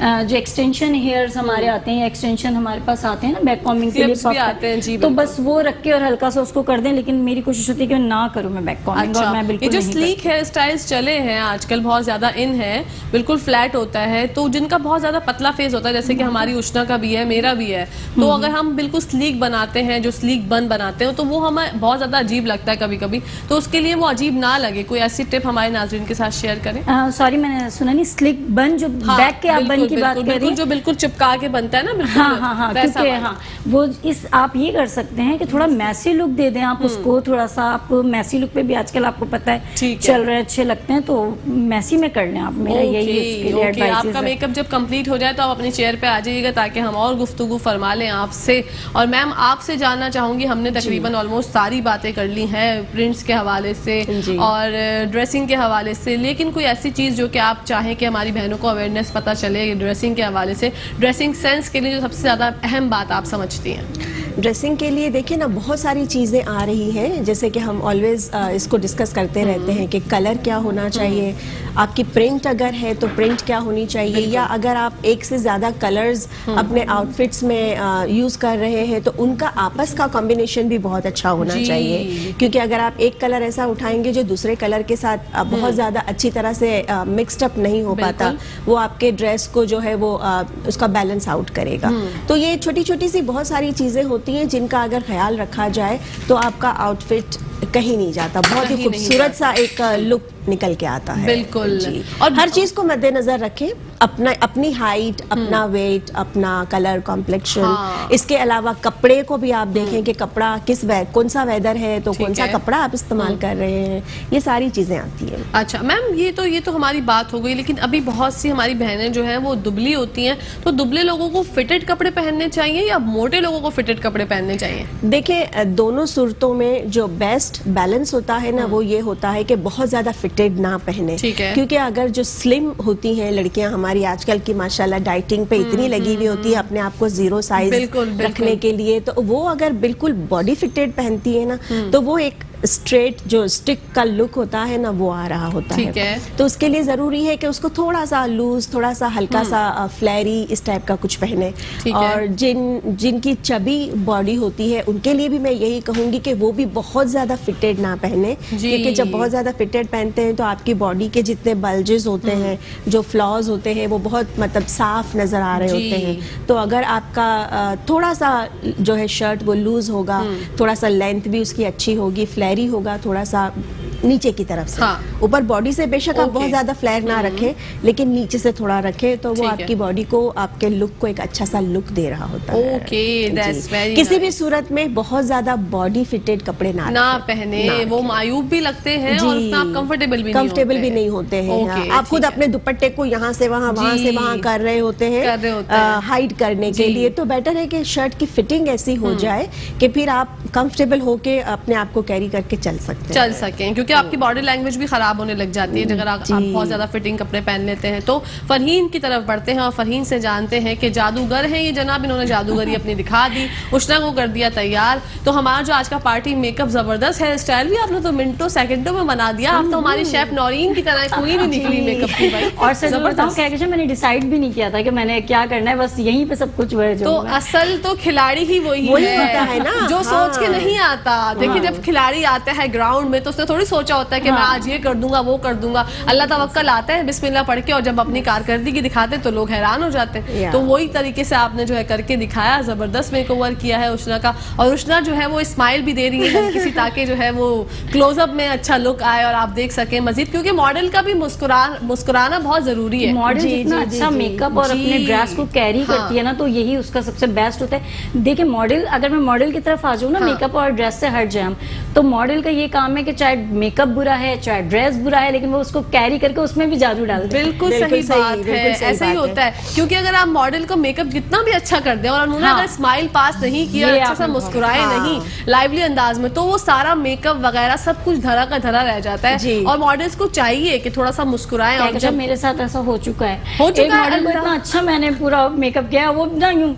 Speaker 3: जो एक्सटेंशन हेयर्स हमारे आते हैं, एक्सटेंशन हमारे पास आते हैं ना बैक कॉमिंग के लिए
Speaker 1: भी आते हैं जी,
Speaker 3: तो बस वो रख के और हल्का सा उसको कर दें, लेकिन मेरी कोशिश होती है कि मैं ना करूँ मैं बैक कॉमिंग। और मैं बिल्कुल
Speaker 1: जो स्लीक हेयर स्टाइल्स चले हैं आजकल बहुत ज्यादा इन है, बिल्कुल फ्लैट होता है, तो जिनका बहुत ज्यादा पतला फेस होता है, जैसे कि हमारी उष्णा का भी है, मेरा भी है, तो अगर हम बिल्कुल स्लीक बनाते हैं, जो स्लीक बन बनाते हैं, तो वो हमें बहुत ज्यादा अजीब लगता है कभी कभी। तो उसके लिए वो अजीब ना लगे, कोई ऐसी टिप हमारे नाज़रीन के साथ शेयर करें।
Speaker 3: सॉरी, मैंने सुना नहीं, स्लिक बन जो बैक के आप बन की बात कर रही हैं,
Speaker 1: जो बिल्कुल चिपका के बनता है ना, बिल्कुल।
Speaker 3: हाँ, क्योंकि हाँ, वो इस आप ये कर सकते हैं कि थोड़ा मैसी लुक दे दें आप उसको, थोड़ा सा आप मैसी लुक पे भी आजकल आपको पता है चल रहे अच्छे लगते हैं, तो मैसी में कर लें आप। मेरा यही इसके लिए एडवाइस है।
Speaker 1: आपका मेकअप जब कंप्लीट हो जाए तो आप अपनी चेयर पे आ जाइएगा, ताकि हम और गुफ्तगू फरमा लें आपसे। और मैम, आपसे जानना चाहूंगी, हमने तकरीबन ऑलमोस्ट सारी बातें कर ली हैं, प्रिंट्स के हवाले से और ड्रेसिंग के हवाले से, लेकिन कोई ऐसी चीज़ जो कि आप चाहें कि हमारी बहनों को अवेयरनेस पता चले ड्रेसिंग के हवाले से, ड्रेसिंग सेंस के लिए जो सबसे ज़्यादा अहम बात आप समझती हैं?
Speaker 2: ड्रेसिंग के लिए देखिए ना, बहुत सारी चीज़ें आ रही हैं, जैसे कि हम ऑलवेज इसको डिस्कस करते रहते हैं कि कलर क्या होना चाहिए, आपकी प्रिंट अगर है तो प्रिंट क्या होनी चाहिए, या अगर आप एक से ज़्यादा कलर्स अपने आउटफिट्स में यूज़ कर रहे हैं तो उनका आपस का कॉम्बिनेशन भी बहुत अच्छा होना चाहिए। क्योंकि अगर आप एक कलर ऐसा उठाएंगे जो दूसरे कलर के साथ बहुत ज़्यादा अच्छी तरह से मिक्सड अप नहीं हो पाता, वो आपके ड्रेस को जो है वो उसका बैलेंस आउट करेगा। तो ये छोटी छोटी सी बहुत सारी चीज़ें होती हैं जिनका अगर ख्याल रखा जाए तो आपका आउटफिट कहीं नहीं जाता, बहुत ही खूबसूरत सा एक लुक निकल के आता है।
Speaker 1: बिल्कुल।
Speaker 2: जी।
Speaker 1: और
Speaker 2: हर चीज को मद्देनजर रखें, अपनी हाइट, अपना वेट, अपना कलर कॉम्प्लेक्शन,
Speaker 1: हाँ।
Speaker 2: इसके अलावा कपड़े को भी आप देखें कि कपड़ा कौन सा वेदर है तो कौन सा कपड़ा आप इस्तेमाल कर रहे हैं, ये सारी चीजें आती हैं।
Speaker 1: अच्छा मैम, ये तो हमारी बात हो गई, लेकिन अभी बहुत सी हमारी बहनें जो हैं वो दुबली होती हैं, तो दुबले लोगों को फिटेड कपड़े पहनने चाहिए या मोटे लोगों को फिटेड कपड़े पहनने चाहिए?
Speaker 2: देखिए, दोनों सूरतों में जो बेस्ट बैलेंस होता है ना, वो ये होता है कि बहुत ज्यादा फिटेड ना पहने।
Speaker 1: ठीक है।
Speaker 2: क्योंकि अगर जो स्लिम होती हैं लड़कियां हमारी आजकल की माशाल्लाह डाइटिंग पे इतनी लगी हुई होती है अपने आप को 0 साइज
Speaker 1: बिल्कुल।
Speaker 2: रखने के लिए, तो वो अगर बिल्कुल बॉडी फिटेड पहनती है ना, तो वो एक स्ट्रेट जो स्टिक का लुक होता है ना, वो आ रहा होता
Speaker 1: ठीक
Speaker 2: है।
Speaker 1: है।
Speaker 2: तो उसके लिए जरूरी है कि उसको थोड़ा सा लूज, थोड़ा सा हल्का सा फ्लैरी इस टाइप का कुछ पहने।
Speaker 1: ठीक है।
Speaker 2: और जिनकी चबी बॉडी होती है उनके लिए भी मैं यही कहूंगी कि वो भी बहुत ज्यादा फिटेड ना पहने, क्योंकि जब बहुत ज्यादा फिटेड पहनते हैं तो आपकी बॉडी के जितने बल्जेस होते हैं, जो फ्लॉज होते हैं, वो बहुत मतलब साफ नजर आ रहे होते हैं। तो अगर आपका थोड़ा सा जो है शर्ट वो लूज होगा, थोड़ा सा लेंथ भी उसकी अच्छी होगी, फ्लैरी होगा थोड़ा सा नीचे की तरफ से,
Speaker 1: हाँ।
Speaker 2: ऊपर बॉडी से बेशक आप बहुत ज्यादा फ्लेयर ना रखें, लेकिन नीचे से थोड़ा रखें, तो वो आपकी बॉडी को, आपके लुक को एक अच्छा सा लुक दे रहा होता है।
Speaker 1: ओके, दैट्स वेरी
Speaker 2: किसी भी सूरत में बहुत ज्यादा बॉडी फिटेड कपड़े ना
Speaker 1: पहने, वो मायूब भी लगते हैं और उसमें आप कंफर्टेबल भी नहीं
Speaker 2: होते हैं। आप खुद अपने दुपट्टे को यहाँ से वहाँ से वहाँ कर रहे होते हैं हाइड करने के लिए, तो बेटर है कि शर्ट की फिटिंग ऐसी हो जाए कि फिर आप कंफर्टेबल होके अपने आप को कैरी करके चल सकें,
Speaker 1: क्योंकि आपकी बॉडी लैंग्वेज भी खराब होने लग जाती है अगर आप बहुत ज्यादा फिटिंग कपड़े पहन लेते हैं। तो फरहीन की तरफ बढ़ते हैं और फरहीन से जानते हैं कि जादूगर है ये जनाब, इन्होंने जादूगरी अपनी दिखा दी, उष्णा को कर दिया तैयार। तो हमारा जो आज का पार्टी मेकअप जबरदस्त हेयर स्टाइल भी आपने तो मिनटों सेकंडों में बना दिया। आप तो हमारी शेफ नौरीन की तरह क्वीन ही निकली मेकअप की भाई।
Speaker 3: और सच बताऊं क्या, मैंने डिसाइड भी नहीं किया था कि मैंने क्या करना है, बस यहीं पे सब कुछ वर्ज
Speaker 1: तो असल तो खिलाड़ी ही वही है ना, जो सोच के नहीं आता। देखिए, जब खिलाड़ी आता है ग्राउंड में तो उसने थोड़ी सोचा होता है कि मैं आज ये कर दूंगा, वो कर दूंगा। अल्लाह तवक्कल आता है बिस्मिल्लाह पढ़ के, और जब अपनी कारकर्दगी दिखाते तो लोग हैरान हो जाते हैं। तो वही तरीके से आपने जो है करके दिखाया, जबरदस्त मेकओवर किया है उष्णा का। और उष्णा जो है वो स्माइल भी दे रही है किसी, ताकि जो है वो क्लोजअप में अच्छा लुक आए और आप देख सके मजीद, क्योंकि मॉडल का भी मुस्कुराना बहुत जरूरी है।
Speaker 3: मॉडल जितना अच्छा मेकअप और अपने ड्रेस को कैरी करती है ना, तो यही उसका सबसे बेस्ट होता है। देखिए मॉडल, अगर मैं मॉडल की तरफ आ जाऊँ ना, मेकअप और ड्रेस से हट जाए, तो मॉडल का ये काम है कि चाहे मेकअप बुरा है, चाहे ड्रेस बुरा है, लेकिन वो उसको कैरी करके उसमें भी जादू डाल दे।
Speaker 1: बिल्कुल सही बात है, ऐसा ही होता है। क्योंकि अगर आप मॉडल को मेकअप जितना भी अच्छा कर दें और उन्होंने अगर स्माइल पास नहीं किया, अच्छा सा मुस्कुराए नहीं लाइवली अंदाज में, तो वो सारा मेकअप वगैरह सब कुछ धरा का धरा रह जाता है। और मॉडल्स को चाहिए कि थोड़ा सा मुस्कुराएं। और
Speaker 3: जब मेरे साथ ऐसा हो चुका है, मॉडल को इतना अच्छा मैंने पूरा मेकअप किया, वो ना यूं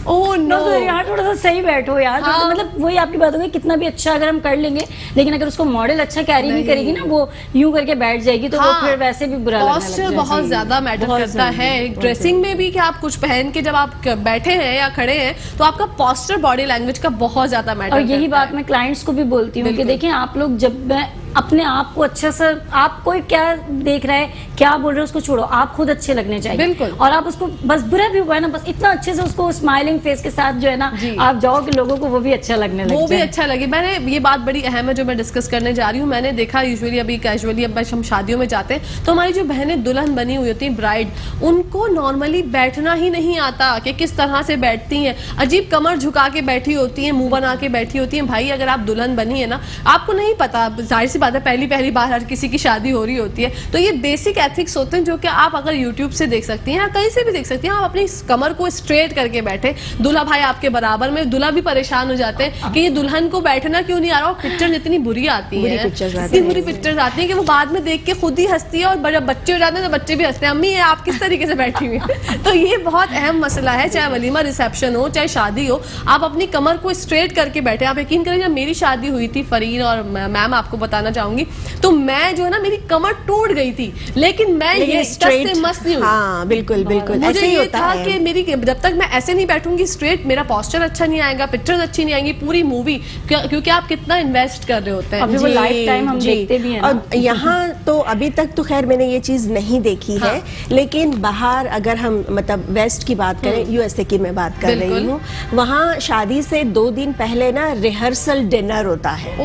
Speaker 3: ओह नो, तो यार थोड़ा सा सही बैठो यार। हाँ। मतलब वही आपकी बात हो गई, कितना भी अच्छा अगर हम कर लेंगे, लेकिन अगर उसको मॉडल अच्छा कैरी नहीं करेगी ना, वो यूं करके बैठ जाएगी, तो वो फिर वैसे भी बुरा लगने लग जाएगा।
Speaker 1: पॉस्चर बहुत ज्यादा मैटर करता है ड्रेसिंग में भी, कि आप कुछ पहन के जब आप बैठे हैं या खड़े हैं तो आपका पॉस्चर बॉडी लैंग्वेज का बहुत ज्यादा मैटर।
Speaker 3: और यही बात मैं क्लाइंट्स को भी बोलती हूँ कि देखिए आप लोग जब अपने आप को अच्छा सा, आप कोई क्या देख रहा है, क्या बोल रहे हो, उसको छोड़ो, आप खुद अच्छे लगने चाहिए।
Speaker 1: बिल्कुल।
Speaker 3: और आप उसको बस बुरा भी हुआ है ना, बस इतना अच्छे से उसको स्माइलिंग फेस के साथ जो है ना आप जाओ कि लोगों को वो भी अच्छा लगने लगे,
Speaker 1: वो भी अच्छा लगे। मैंने ये बात बड़ी अहम है जो मैं डिस्कस करने जा रही हूँ। मैंने देखा यूजुअली अभी कैजुअली अब हम शादियों में जाते हैं तो हमारी जो बहनें दुल्हन बनी हुई होती हैं, ब्राइड, उनको नॉर्मली बैठना ही नहीं आता कि किस तरह से बैठती हैं। अजीब कमर झुका के बैठी होती हैं, मुंह बना के बैठी होती हैं। भाई अगर आप दुल्हन बनी है ना, आपको नहीं पता, जाहिर सी बात है पहली बार हर किसी की शादी हो रही होती है, तो ये बेसिक एथिक्स होते हैं जो कि आप अगर यूट्यूब से देख सकती हैं या कहीं से भी देख सकती हैं। आप अपनी कमर को स्ट्रेट करके बैठे, दूल्हा भाई आपके बराबर में, दूल्हा भी परेशान हो जाते हैं कि ये दुल्हन को बैठना क्यों नहीं आ रहा। और पिक्चर इतनी बुरी आती है, इतनी बुरी पिक्चर्स आती है कि वो बाद में देख के खुद ही हंसती है, और जब बच्चे हो जाते हैं तो बच्चे भी हंसते हैं, अम्मी ये आप किस तरीके से बैठी हुई है। तो ये बहुत अहम मसला है, चाहे वलीमा रिसेप्शन हो चाहे शादी हो, आप अपनी कमर को स्ट्रेट करके बैठे। आप यकीन करें, जब मेरी शादी हुई थी फरीन, और मैम आपको बताना चाहूंगी, तो मैं जो है ना, मेरी कमर टूट गई थी, लेकिन मैं ये स्ट्रेट से मस्त नहीं हुई।
Speaker 2: हाँ, बिल्कुल बिल्कुल
Speaker 1: मुझे ऐसे ही ये था कि मेरी जब तक मैं ऐसे नहीं बैठूंगी स्ट्रेट, मेरा पोस्चर अच्छा नहीं आएगा, पिक्चर्स अच्छी नहीं आएंगी, पूरी मूवी, क्योंकि आप कितना इन्वेस्ट कर रहे होते हैं।
Speaker 3: अभी वो लाइफ टाइम हम देखते भी हैं ना।
Speaker 2: और यहाँ तो अभी तक तो खैर मैंने ये चीज नहीं देखी है, लेकिन बाहर अगर हम मतलब वेस्ट की बात करें, यूएसए की मैं बात कर रही हूँ, वहाँ शादी से 2 दिन पहले ना रिहर्सल डिनर होता है।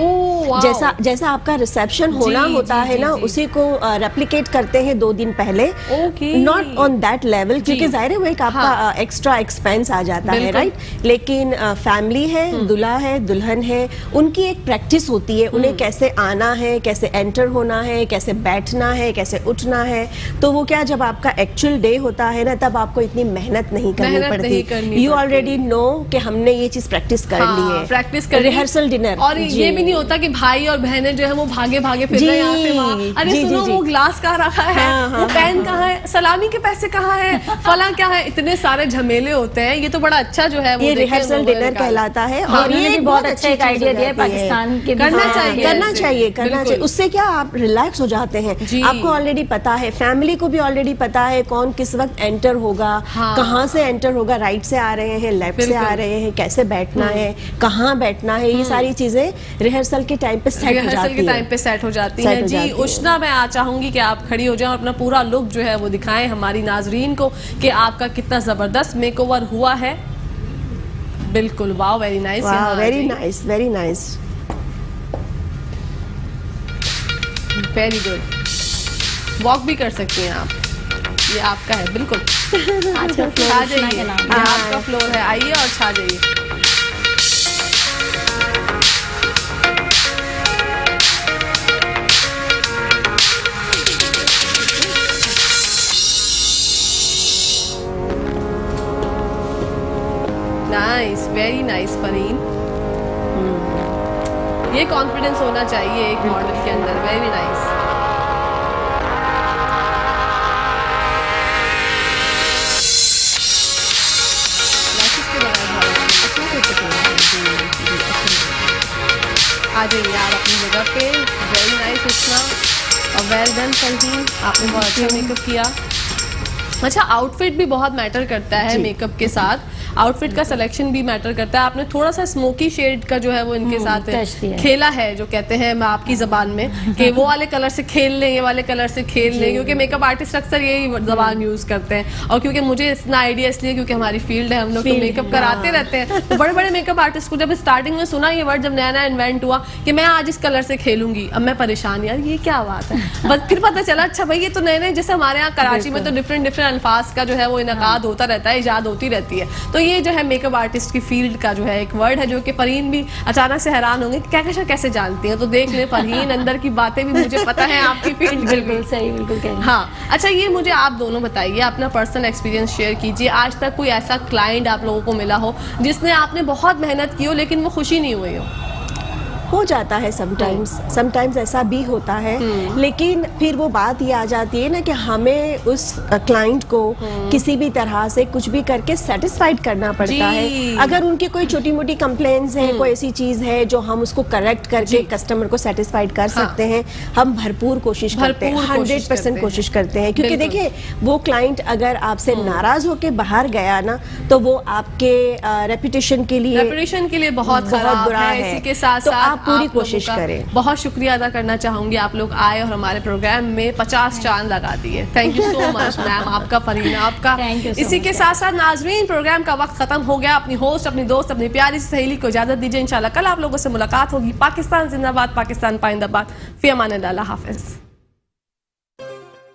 Speaker 1: जैसा
Speaker 2: आपका आपका रिसेप्शन होना होता है ना, उसी को रेप्लिकेट करते हैं 2 दिन पहले, नॉट ऑन दैट लेवल, क्योंकि जाहिर है वो एक आपका एक्स्ट्रा एक्सपेंस आ जाता है, राइट। लेकिन फैमिली है, दूल्हा है, दुल्हन है, उनकी एक प्रैक्टिस होती है, उन्हें कैसे आना है, कैसे एंटर होना है, कैसे बैठना है, कैसे उठना है। तो वो क्या, जब आपका एक्चुअल डे होता है ना, तब आपको इतनी मेहनत नहीं करनी पड़ती। यू ऑलरेडी नो कि हमने ये चीज प्रैक्टिस कर ली है,
Speaker 1: प्रैक्टिस कर
Speaker 2: रिहर्सल डिनर।
Speaker 1: और ये भी नहीं होता कि भाई और बहनें जो है वो भागे भागे फिर रहे हैं यहाँ से वहाँ। अरे सुनो, वो ग्लास कहाँ रखा है, वो पेन कहाँ है, सलामी के पैसे कहाँ है, फला क्या है, इतने सारे झमेले होते हैं। ये तो बड़ा अच्छा जो है
Speaker 2: ये रिहर्सल डिनर कहलाता है।
Speaker 3: और ये बहुत अच्छा एक आइडिया दिया है पाकिस्तान के,
Speaker 1: करना चाहिए।
Speaker 2: उससे क्या आप रिलैक्स हो जाते हैं। आपको ऑलरेडी पता है, फैमिली को भी ऑलरेडी पता है कौन किस वक्त एंटर होगा, कहाँ से एंटर होगा, राइट से आ रहे हैं, लेफ्ट से आ रहे हैं, कैसे बैठना है, कहाँ बैठना है, ये सारी चीजें रिहर्सल के टाइम पे सेट हो जाती है।
Speaker 1: जी उष्णा, मैं चाहूंगी कि आप खड़ी हो जाएं और अपना पूरा लुक जो है वो दिखाएं हमारी नाजरीन को कि आपका कितना जबरदस्त मेकओवर हुआ है। बिल्कुल, wow, very nice,
Speaker 2: very nice, very nice,
Speaker 1: very good. Walk भी कर सकती हैं आप, ये आपका है। बिल्कुल,
Speaker 3: आज का फ्लोर
Speaker 1: छा जाइए, आपका फ्लोर है, आइए और छा जाइए। Nice, very nice Farheen. ये कॉन्फिडेंस होना चाहिए एक मॉडल के अंदर। Very nice. आ जाइए आप अपनी जगह पे। वेरी नाइस उष्णा और वेल डन फरहीन, आपने बहुत अच्छा मेकअप किया। अच्छा, आउटफिट भी बहुत मैटर करता है मेकअप के साथ। आउटफिट का सिलेक्शन भी मैटर करता है। आपने थोड़ा सा स्मोकी शेड का जो है वो इनके साथ खेला है, जो कहते हैं मैं आपकी जबान में कि वो वाले कलर से खेल लें, ये वाले कलर से खेल लें, क्योंकि मेकअप आर्टिस्ट अक्सर यही जबान यूज करते हैं। और क्योंकि मुझे इतना आइडिया इसलिए क्योंकि हमारी फील्ड है, हम लोग तो मेकअप कराते रहते हैं। तो बड़े बड़े मेकअप आर्टिस्ट को जब स्टार्टिंग में सुना ये वर्ड, जब नया नया इन्वेंट हुआ कि मैं आज इस कलर से खेलूंगी, अब मैं परेशान, यार ये क्या बात है। बस फिर पता चला अच्छा भाई ये तो नए नए, जैसे हमारे यहाँ कराची में तो डिफरेंट डिफरेंट अल्फाज का जो है वो इनकाद होता रहता है, इजाद होती रहती है। तो ये जो है मेकअप आर्टिस्ट की फील्ड का जो है एक वर्ड है, जो कि फरहीन भी अचानक से हैरान होंगे क्या कैसे जानती है। तो देख ले फरहीन, अंदर की बातें भी मुझे पता है आपकी फील्ड।
Speaker 3: बिल्कुल सही, बिल्कुल।
Speaker 1: हाँ, अच्छा ये मुझे आप दोनों बताइए, अपना पर्सनल एक्सपीरियंस शेयर कीजिए। आज तक कोई ऐसा क्लाइंट आप लोगों को मिला हो जिसने आपने बहुत मेहनत की हो लेकिन वो खुशी नहीं हुई
Speaker 2: हो जाता है समटाइम्स ऐसा भी होता है। लेकिन फिर वो बात ये आ जाती है ना कि हमें उस क्लाइंट को किसी भी तरह से कुछ भी करके सेटिस्फाइड करना पड़ता है। अगर उनकी कोई छोटी मोटी कंप्लेंट्स हैं, कोई ऐसी चीज है जो हम उसको करेक्ट करके कस्टमर को सेटिस्फाइड कर सकते हैं, हम भरपूर कोशिश करते हैं, 100% कोशिश करते हैं। क्योंकि देखिए, वो क्लाइंट अगर आपसे नाराज होकर बाहर गया ना, तो वो आपके रेपुटेशन के लिए बहुत बुरा है। इसी के साथ साथ पूरी कोशिश करें। बहुत शुक्रिया अदा करना चाहूंगी, आप लोग आए और हमारे प्रोग्राम में 50 चांद लगा दिए। Thank you so much ma'am, आपका फरीन आपका। इसी के साथ साथ नाजरीन, प्रोग्राम का वक्त खत्म हो गया। अपनी होस्ट, अपनी दोस्त, अपनी प्यारी सहेली को इजाजत दीजिए। इंशाल्लाह कल आप लोगों से मुलाकात होगी। पाकिस्तान जिंदाबाद, पाकिस्तान पाइंदाबाद। फी अमान अल्लाह, हाफिज।